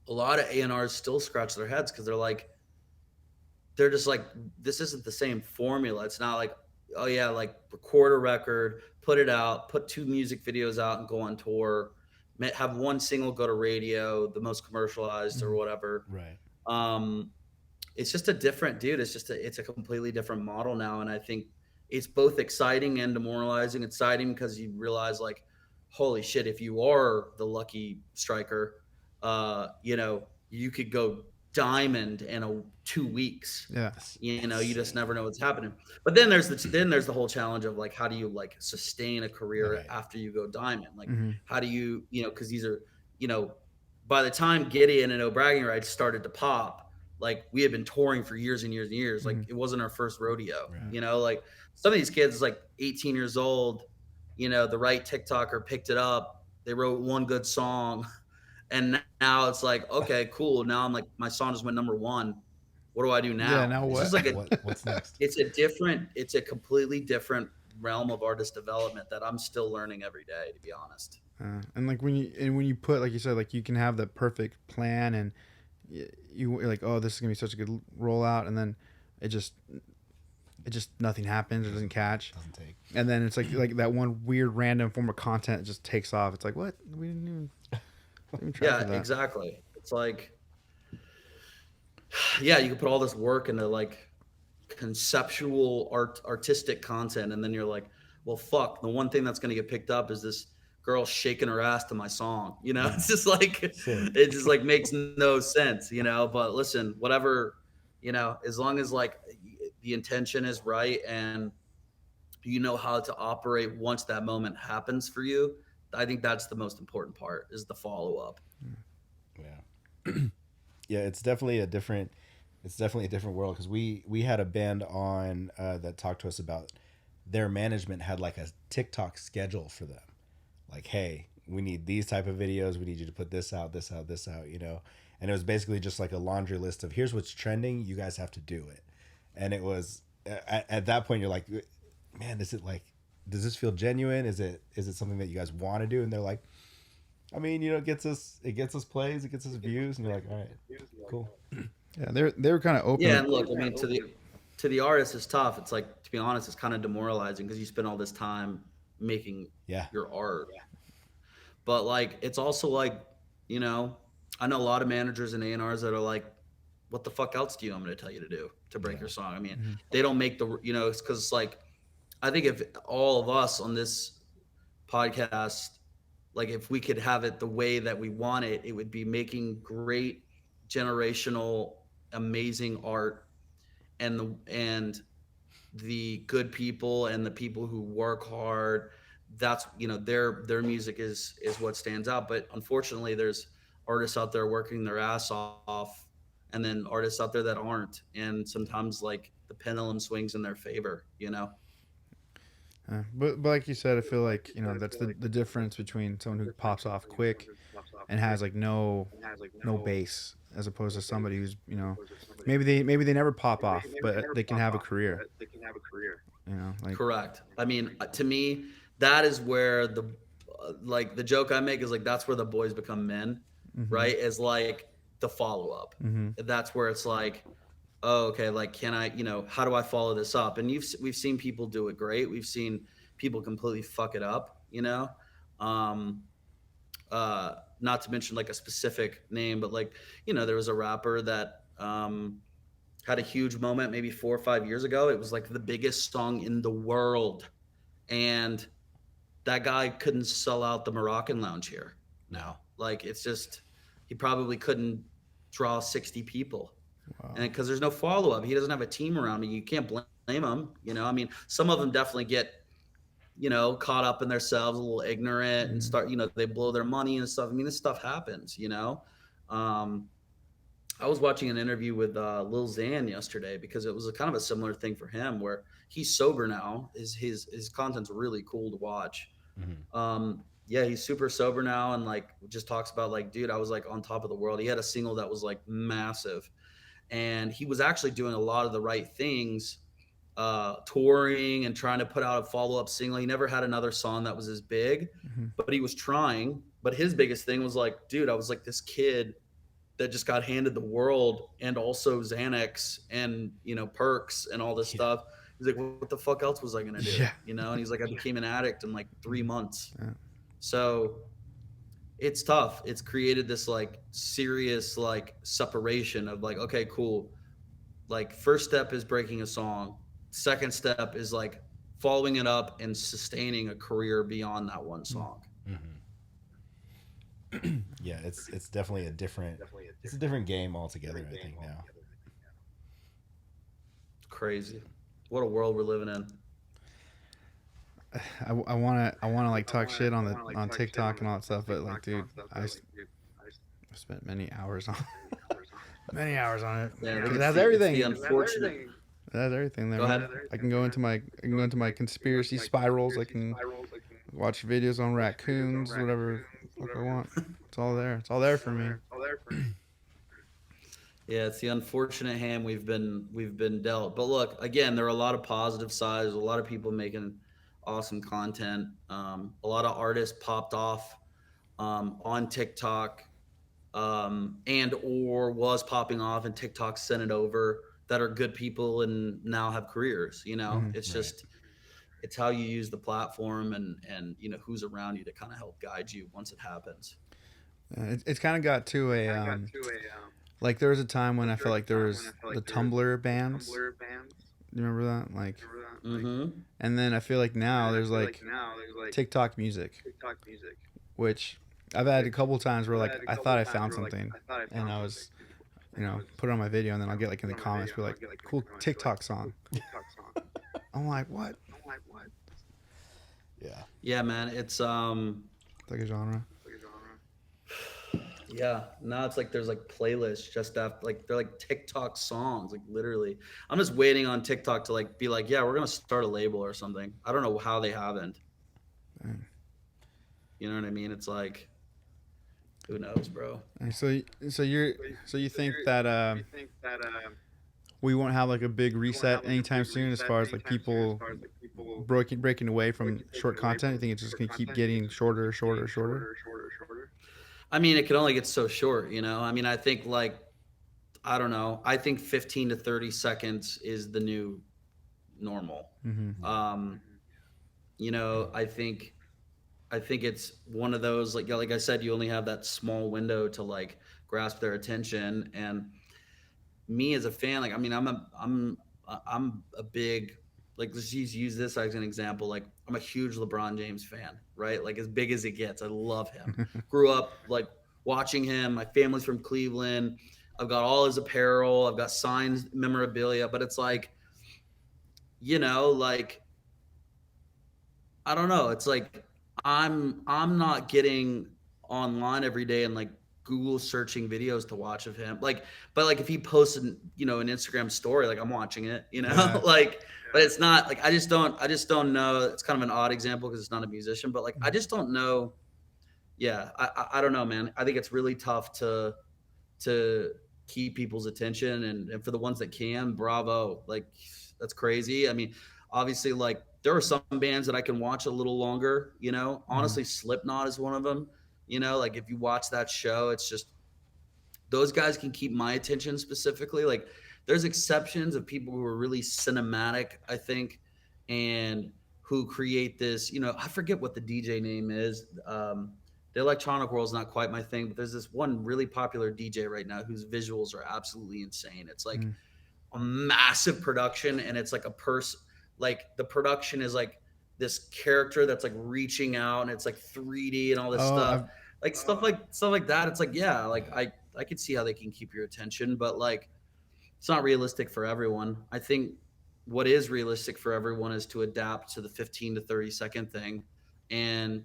a lot of A&Rs still scratch their heads because they're just like, this isn't the same formula. It's not like, oh yeah, like record a record, put it out, put 2 music videos out and go on tour, have one single go to radio, the most commercialized or whatever. Right. it's just a different dude. It's a completely different model now. And I think it's both exciting and demoralizing. Exciting because you realize like, holy shit, if you are the lucky striker, you could go diamond in 2 weeks. Yes. You just never know what's happening. But then there's the whole challenge of like, how do you like sustain a career after you go diamond? Like, how do you, because these are, by the time Gideon and No Bragging Rights started to pop, like we had been touring for years and years and years. Like it wasn't our first rodeo, like some of these kids like 18 years old, the right TikToker picked it up. They wrote one good song. And now it's like, okay, cool. Now I'm like, my song just went #1. What do I do now? Yeah, now what? It's just like what's next? It's a completely different realm of artist development that I'm still learning every day, to be honest. And like when you put, like you said, like you can have the perfect plan and you're like, oh, this is gonna be such a good rollout, and then it just nothing happens. It doesn't catch. Doesn't take. And then it's like that one weird random form of content just takes off. It's like, what? We didn't even try for that. Exactly. It's like, yeah, you can put all this work into like conceptual artistic content, and then you're like, well, fuck, the one thing that's going to get picked up is this girl shaking her ass to my song. It's just like, it just like makes no sense, but listen, whatever, as long as like the intention is right and how to operate once that moment happens for you, I think that's the most important part, is the follow-up. Yeah. Yeah, it's definitely a different world, because we had a band on that talked to us about their management had like a TikTok schedule for them. Like, hey, we need these type of videos. We need you to put this out. And it was basically just like a laundry list of, here's what's trending. You guys have to do it. And it was at that point, you're like, man, is it like, does this feel genuine? Is it something that you guys want to do? And they're like, I mean, it gets us plays, it gets us views, and you're like, all right, cool. Yeah, they were kind of open. Yeah, and look, I mean, to the artist, it's tough. It's like, to be honest, it's kind of demoralizing because you spend all this time making your art. But like, it's also like, I know a lot of managers and A&Rs that are like, what the fuck else do you want me to tell you to do to break your song? I mean, they don't make it's because it's like, I think if all of us on this podcast, like if we could have it the way that we want it, it would be making great generational, amazing art, and the good people and the people who work hard. That's their music is what stands out. But unfortunately, there's artists out there working their ass off, and then artists out there that aren't. And sometimes like the pendulum swings in their favor. But like you said, I feel like that's the difference between someone who pops off quick and has like no base, as opposed to somebody who's maybe they never pop off, but they can have a career. Like, correct. I mean, to me, that is where the joke I make is like, that's where the boys become men, right? Is like the follow up. That's where it's like, oh, okay, like, can I, how do I follow this up? And we've seen people do it great. We've seen people completely fuck it up, not to mention like a specific name, but like, there was a rapper that had a huge moment maybe 4 or 5 years ago. It was like the biggest song in the world. And that guy couldn't sell out the Moroccan Lounge here. No, like, it's just, he probably couldn't draw 60 people. Wow. And because there's no follow-up, he doesn't have a team around him. You can't blame him. I mean, some of them definitely get, caught up in themselves, a little ignorant, and start, they blow their money and stuff. I mean, this stuff happens, I was watching an interview with Lil Xan yesterday, because it was a kind of a similar thing for him, where he's sober now. His content's really cool to watch. Yeah, he's super sober now, and like just talks about like, dude, I was like on top of the world. He had a single that was like massive. And he was actually doing a lot of the right things, touring and trying to put out a follow-up single. He never had another song that was as big, but he was trying. But his biggest thing was like, dude, I was like this kid that just got handed the world, and also Xanax and, perks and all this stuff. He's like, what the fuck else was I going to do? And he's like, I became an addict in like 3 months. So it's tough. It's created this like serious like separation of like, okay, cool. like first step is breaking a song. Second step is like following it up and sustaining a career beyond that one song. Yeah, it's definitely a different game altogether, I think now. Crazy. What a world we're living in. I wanna like talk shit on the on TikTok and all that stuff, but like, dude, I spent many hours on it Yeah, I because think it has it's the everything. unfortunate. It has everything there, Go man. ahead. I can go into my conspiracy spirals. I can watch videos on raccoons, whatever the fuck I want. It's all there. It's all there for me. Yeah, it's the unfortunate hand we've been dealt. But look, again, there are a lot of positive sides. A lot of people making awesome content. A lot of artists popped off on TikTok, and or was popping off, and TikTok sent it over, that are good people and now have careers. It's Right. just it's how you use the platform, and who's around you to kind of help guide you once it happens. It's kind of got to a like there was a time when I felt like there was the Tumblr bands. You remember that? Like, Mm-hmm. and then I feel like now there's like TikTok music, which I've had a couple times where like I thought I found something, and I was, put it on my video, and then I'll get like in the comments be like, cool TikTok song. I'm like, what? Yeah. Yeah, man. It's It's like a genre. yeah. Now it's like there's like playlists just after, like they're like TikTok songs, like literally. I'm just waiting on TikTok to like be like, yeah, we're gonna start a label or something. I don't know how they haven't. Dang. You know what I mean? It's like, who knows, bro? And so you think that we won't have like a big reset anytime soon as far as like people breaking away from short content? You think it's just gonna keep getting shorter, shorter, shorter? I mean, it can only get so short, I mean, I think like, I don't know. I think 15 to 30 seconds is the new normal. Mm-hmm. I think it's one of those, like I said, you only have that small window to like grasp their attention. And me as a fan, like, I mean, I'm a big, like, let's just use this as an example. Like, I'm a huge LeBron James fan, right? Like, as big as it gets. I love him. Grew up like watching him. My family's from Cleveland. I've got all his apparel. I've got signs, memorabilia. But it's like, like, I don't know. It's like I'm not getting online every day and like Google searching videos to watch of him. Like, but like if he posted, an Instagram story, like I'm watching it, Yeah. like, but it's not like I just don't know. It's kind of an odd example because it's not a musician, but like I just don't know. Yeah, I don't know, man. I think it's really tough to keep people's attention, and for the ones that can, bravo. Like, that's crazy. I mean, obviously, like there are some bands that I can watch a little longer, honestly, Slipknot is one of them. Like if you watch that show, it's just those guys can keep my attention specifically. Like there's exceptions of people who are really cinematic, I think, and who create this, I forget what the DJ name is. The electronic world is not quite my thing, but there's this one really popular DJ right now whose visuals are absolutely insane. It's like a massive production, and it's like a person, like the production is like this character that's like reaching out, and it's like 3D and all this Oh, stuff, like stuff like that. It's like, yeah, like I could see how they can keep your attention, but like it's not realistic for everyone. I think what is realistic for everyone is to adapt to the 15 to 30-second thing, and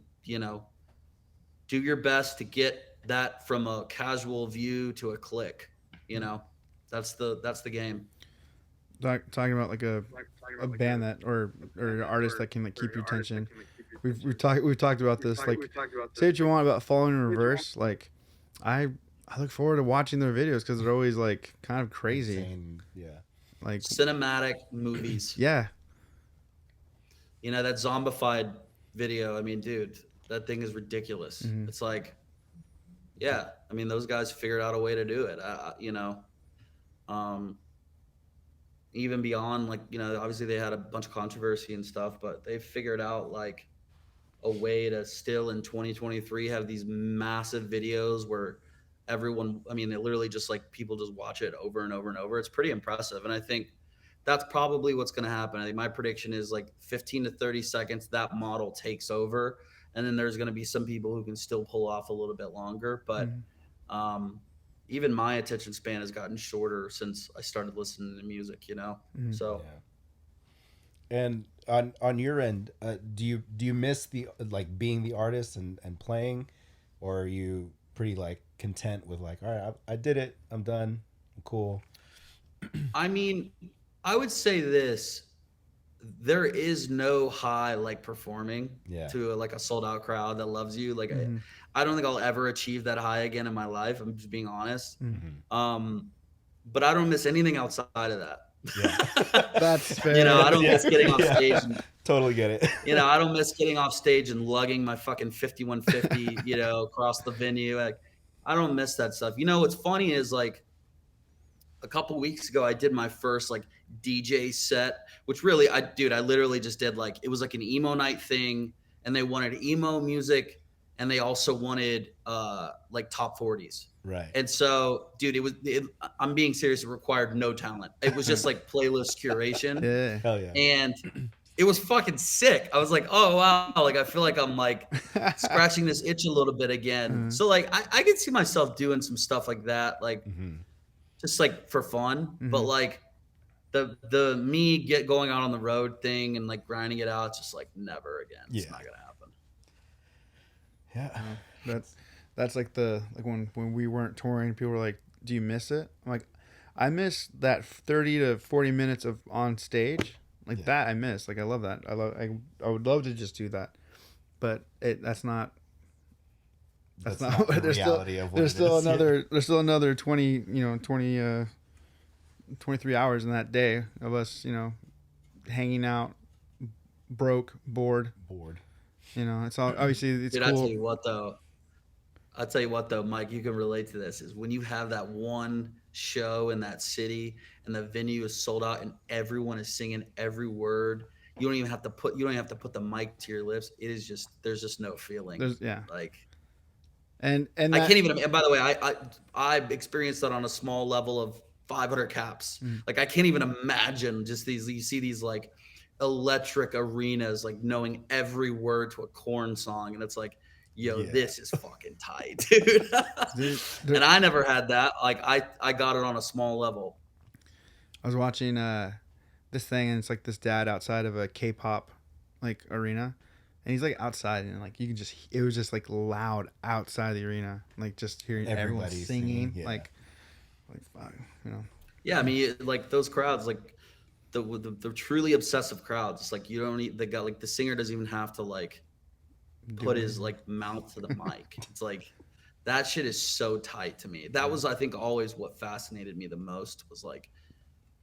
do your best to get that from a casual view to a click. That's the game. talking about like a band that or an artist that can like keep your attention. We've talked about this. Like, say what you want about Falling in Reverse. Like, I look forward to watching their videos because they're always like kind of crazy. Insane. Yeah. Like, Cinematic movies. yeah, That zombified video. I mean, dude, that thing is ridiculous. Mhm. It's like, yeah, I mean, those guys figured out a way to do it. Um, even beyond like, obviously they had a bunch of controversy and stuff, but they figured out like a way to still in 2023 have these massive videos where everyone, I mean, it literally just like people just watch it over and over and over. It's pretty impressive. And I think that's probably what's going to happen. I think my prediction is like 15 to 30 seconds, that model takes over. And then there's going to be some people who can still pull off a little bit longer. But even my attention span has gotten shorter since I started listening to music, you know? So. Yeah. And on your end, do you miss the like being the artist and playing, or are you pretty like content with like, all right, I did it, I'm done, I'm cool? I mean, I would say this: there is no high like performing to like a sold out crowd that loves you. Like I don't think I'll ever achieve that high again in my life. I'm just being honest. But I don't miss anything outside of that. Yeah. That's fair. You know, I don't miss getting off stage. And, totally get it. You know, I don't miss getting off stage and lugging my fucking 5150, you know, across the venue. Like, I don't miss that stuff. You know, what's funny is like a couple weeks ago, I did my first like DJ set, which really, I literally just did like, it was like an emo night thing, and they wanted emo music, and they also wanted like top 40s. Right. And so, dude, I'm being serious. It required no talent. It was just like playlist curation. Yeah. Hell yeah. And it was fucking sick. I was like, oh, wow. Like, I feel like I'm like scratching this itch a little bit again. So like, I could see myself doing some stuff like that. Like just like for fun, but like the me going out on the road thing and like grinding it out, it's just like never again. It's not gonna happen. Yeah. That's like when we weren't touring, people were like, do you miss it? I'm like, I miss that 30 to 40 minutes of on stage. Like that I miss. Like I love that. I would love to just do that. But that's not the reality of what there's still another 23 hours in that day of us, you know, hanging out, broke, bored. You know, it's all obviously it's Dude, cool. I'll tell you what though, Mike, you can relate to this, is when you have that one show in that city and the venue is sold out and everyone is singing every word. You don't even have to put the mic to your lips. It is just, there's just no feeling. Like, and I can't even, and by the way, I experienced that on a small level of 500 caps. Like I can't even imagine just you see these like electric arenas, like knowing every word to a Korn song. And it's like, yo, this is fucking tight, dude. And I never had that. Like I got it on a small level. I was watching this thing, and it's like this dad outside of a K-pop like arena, and he's like outside, and like you can just, it was just like loud outside the arena, like just hearing everyone singing. Like fuck, you know. Yeah, I mean, like those crowds, like the truly obsessive crowds. It's like you don't need the singer doesn't even have to like put his like mouth to the mic. It's like that shit is so tight to me. That was, I think, always what fascinated me the most, was like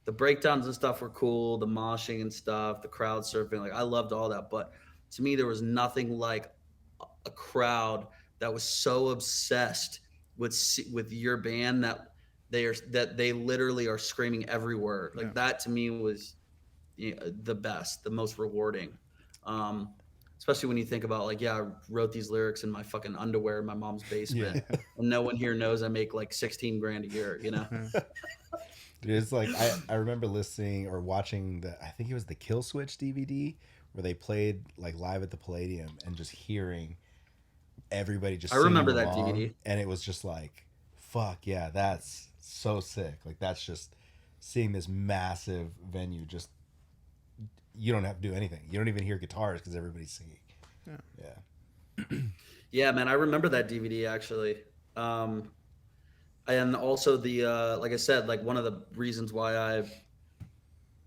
the breakdowns and stuff were cool, the moshing and stuff, the crowd surfing. Like I loved all that, but to me there was nothing like a crowd that was so obsessed with your band that they literally are screaming every word. Like that to me was the best, the most rewarding. Especially when you think about like, I wrote these lyrics in my fucking underwear in my mom's basement, and no one here knows I make like 16 grand a year, you know? Dude, it's like, I remember listening or watching I think it was the Kill Switch DVD where they played like live at the Palladium, and just hearing everybody just singing remember that along, DVD. and it was just like, fuck yeah, that's so sick. Like that's just seeing this massive venue, just you don't have to do anything. You don't even hear guitars because everybody's singing. Yeah, man, I remember that DVD actually. And also the like I said, like one of the reasons why I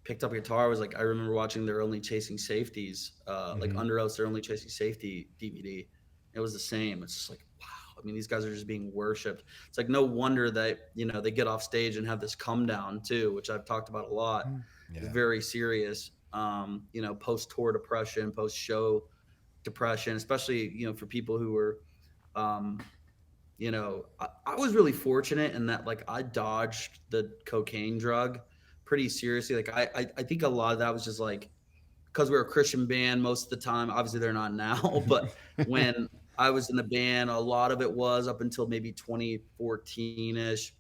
picked up a guitar was like I remember watching their Only Chasing Safeties, like Under Oath's their Only Chasing Safety DVD. It was the same. It's just like, wow. I mean, these guys are just being worshipped. It's like no wonder that, you know, they get off stage and have this come down too, which I've talked about a lot. It's very serious. You know, post-tour depression, post-show depression, especially, you know, for people who were, you know, I was really fortunate in that, like, I dodged the cocaine drug pretty seriously. Like, I think a lot of that was just, like, because we were a Christian band most of the time. Obviously, they're not now. But when I was in the band. A lot of it was up until maybe 2014-ish.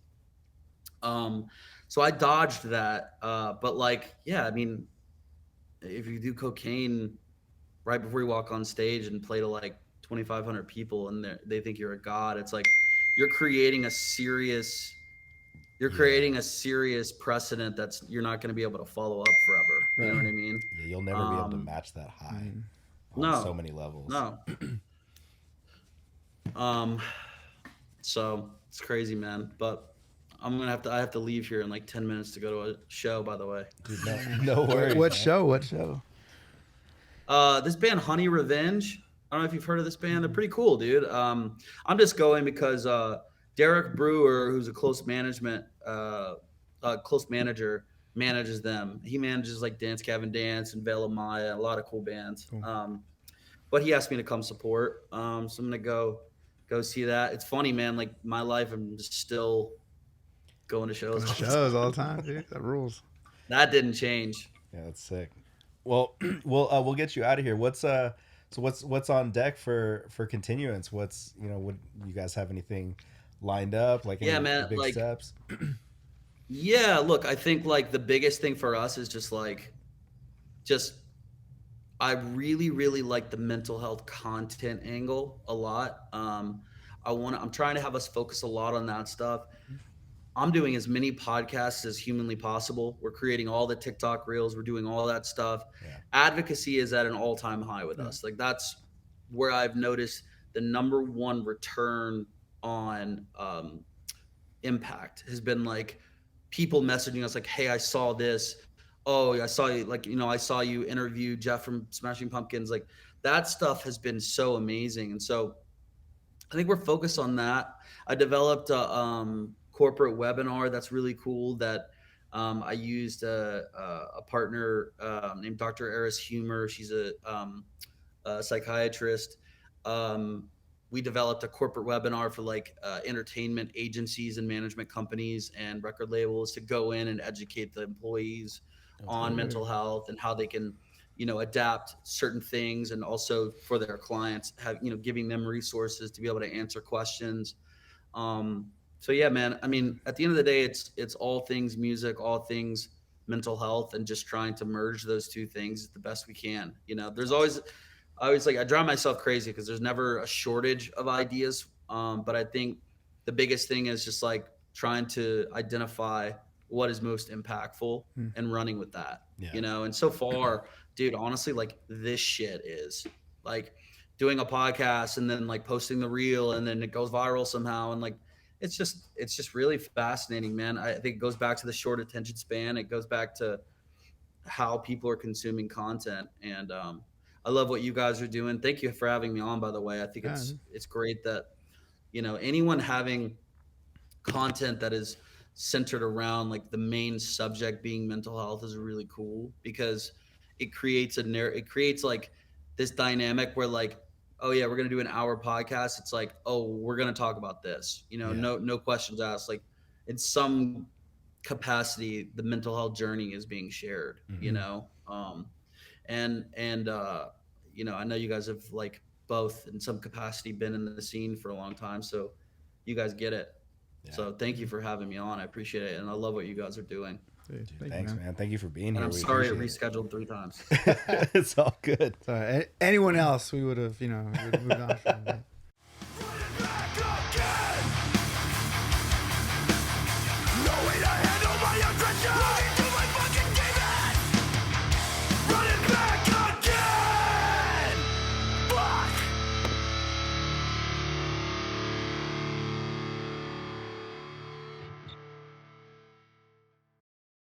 So I dodged that. But like, yeah, I mean, if you do cocaine right before you walk on stage and play to like 2,500 people and they think you're a god, it's like you're creating a serious precedent that's you're not going to be able to follow up forever. You know what I mean? Yeah, you'll never be able to match that high on so many levels. No. So it's crazy, man. But I have to leave here in like 10 minutes to go to a show, by the way. Dude, no worries. What man. show? What show? This band Honey Revenge. I don't know if you've heard of this band. They're pretty cool, dude. I'm just going because Derek Brewer, who's a close manager, manages them. He manages like Dance Gavin Dance and Veil of Maya, a lot of cool bands. Cool. But he asked me to come support. So I'm gonna go see that. It's funny, man. Like my life, I'm just still going to shows. All the time, dude. That rules. That didn't change. Yeah, that's sick. Well, we'll get you out of here. What's on deck for Continuance? Would you guys have anything lined up? Like any big steps? Yeah, look, I think like the biggest thing for us is just I really, really like the mental health content angle a lot. I'm trying to have us focus a lot on that stuff. I'm doing as many podcasts as humanly possible. We're creating all the TikTok reels. We're doing all that stuff. Yeah. Advocacy is at an all-time high with us. Like that's where I've noticed the number one return on impact has been like people messaging us like, hey, I saw this. Oh, I saw you, I saw you interview Jeff from Smashing Pumpkins. Like that stuff has been so amazing. And so I think we're focused on that. I developed a corporate webinar that's really cool that I used a partner named Dr. Eris Humer. She's a psychiatrist. We developed a corporate webinar for like entertainment agencies and management companies and record labels to go in and educate the employees on mental health and how they can, adapt certain things, and also for their clients, giving them resources to be able to answer questions. So yeah, man, I mean, at the end of the day, it's all things music, all things mental health, and just trying to merge those two things the best we can. There's always, I drive myself crazy because there's never a shortage of ideas. But I think the biggest thing is just like trying to identify what is most impactful and running with that, and so far, dude, honestly, like this shit is like doing a podcast and then like posting the reel and then it goes viral somehow. And like, it's just really fascinating, man. I think it goes back to the short attention span. It goes back to how people are consuming content. And I love what you guys are doing. Thank you for having me on, by the way. I think it's great that, anyone having content that is centered around like the main subject being mental health is really cool, because it creates like this dynamic where like, oh yeah, we're going to do an hour podcast. It's like, oh, we're going to talk about this, no questions asked. Like in some capacity, the mental health journey is being shared, and I know you guys have like both in some capacity been in the scene for a long time. So you guys get it. Yeah. So thank you for having me on. I appreciate it. And I love what you guys are doing. Dude, thanks, man. Thank you for being here. I'm sorry it rescheduled 3 times. It's all good. Sorry. Anyone else, we would have, moved on from that.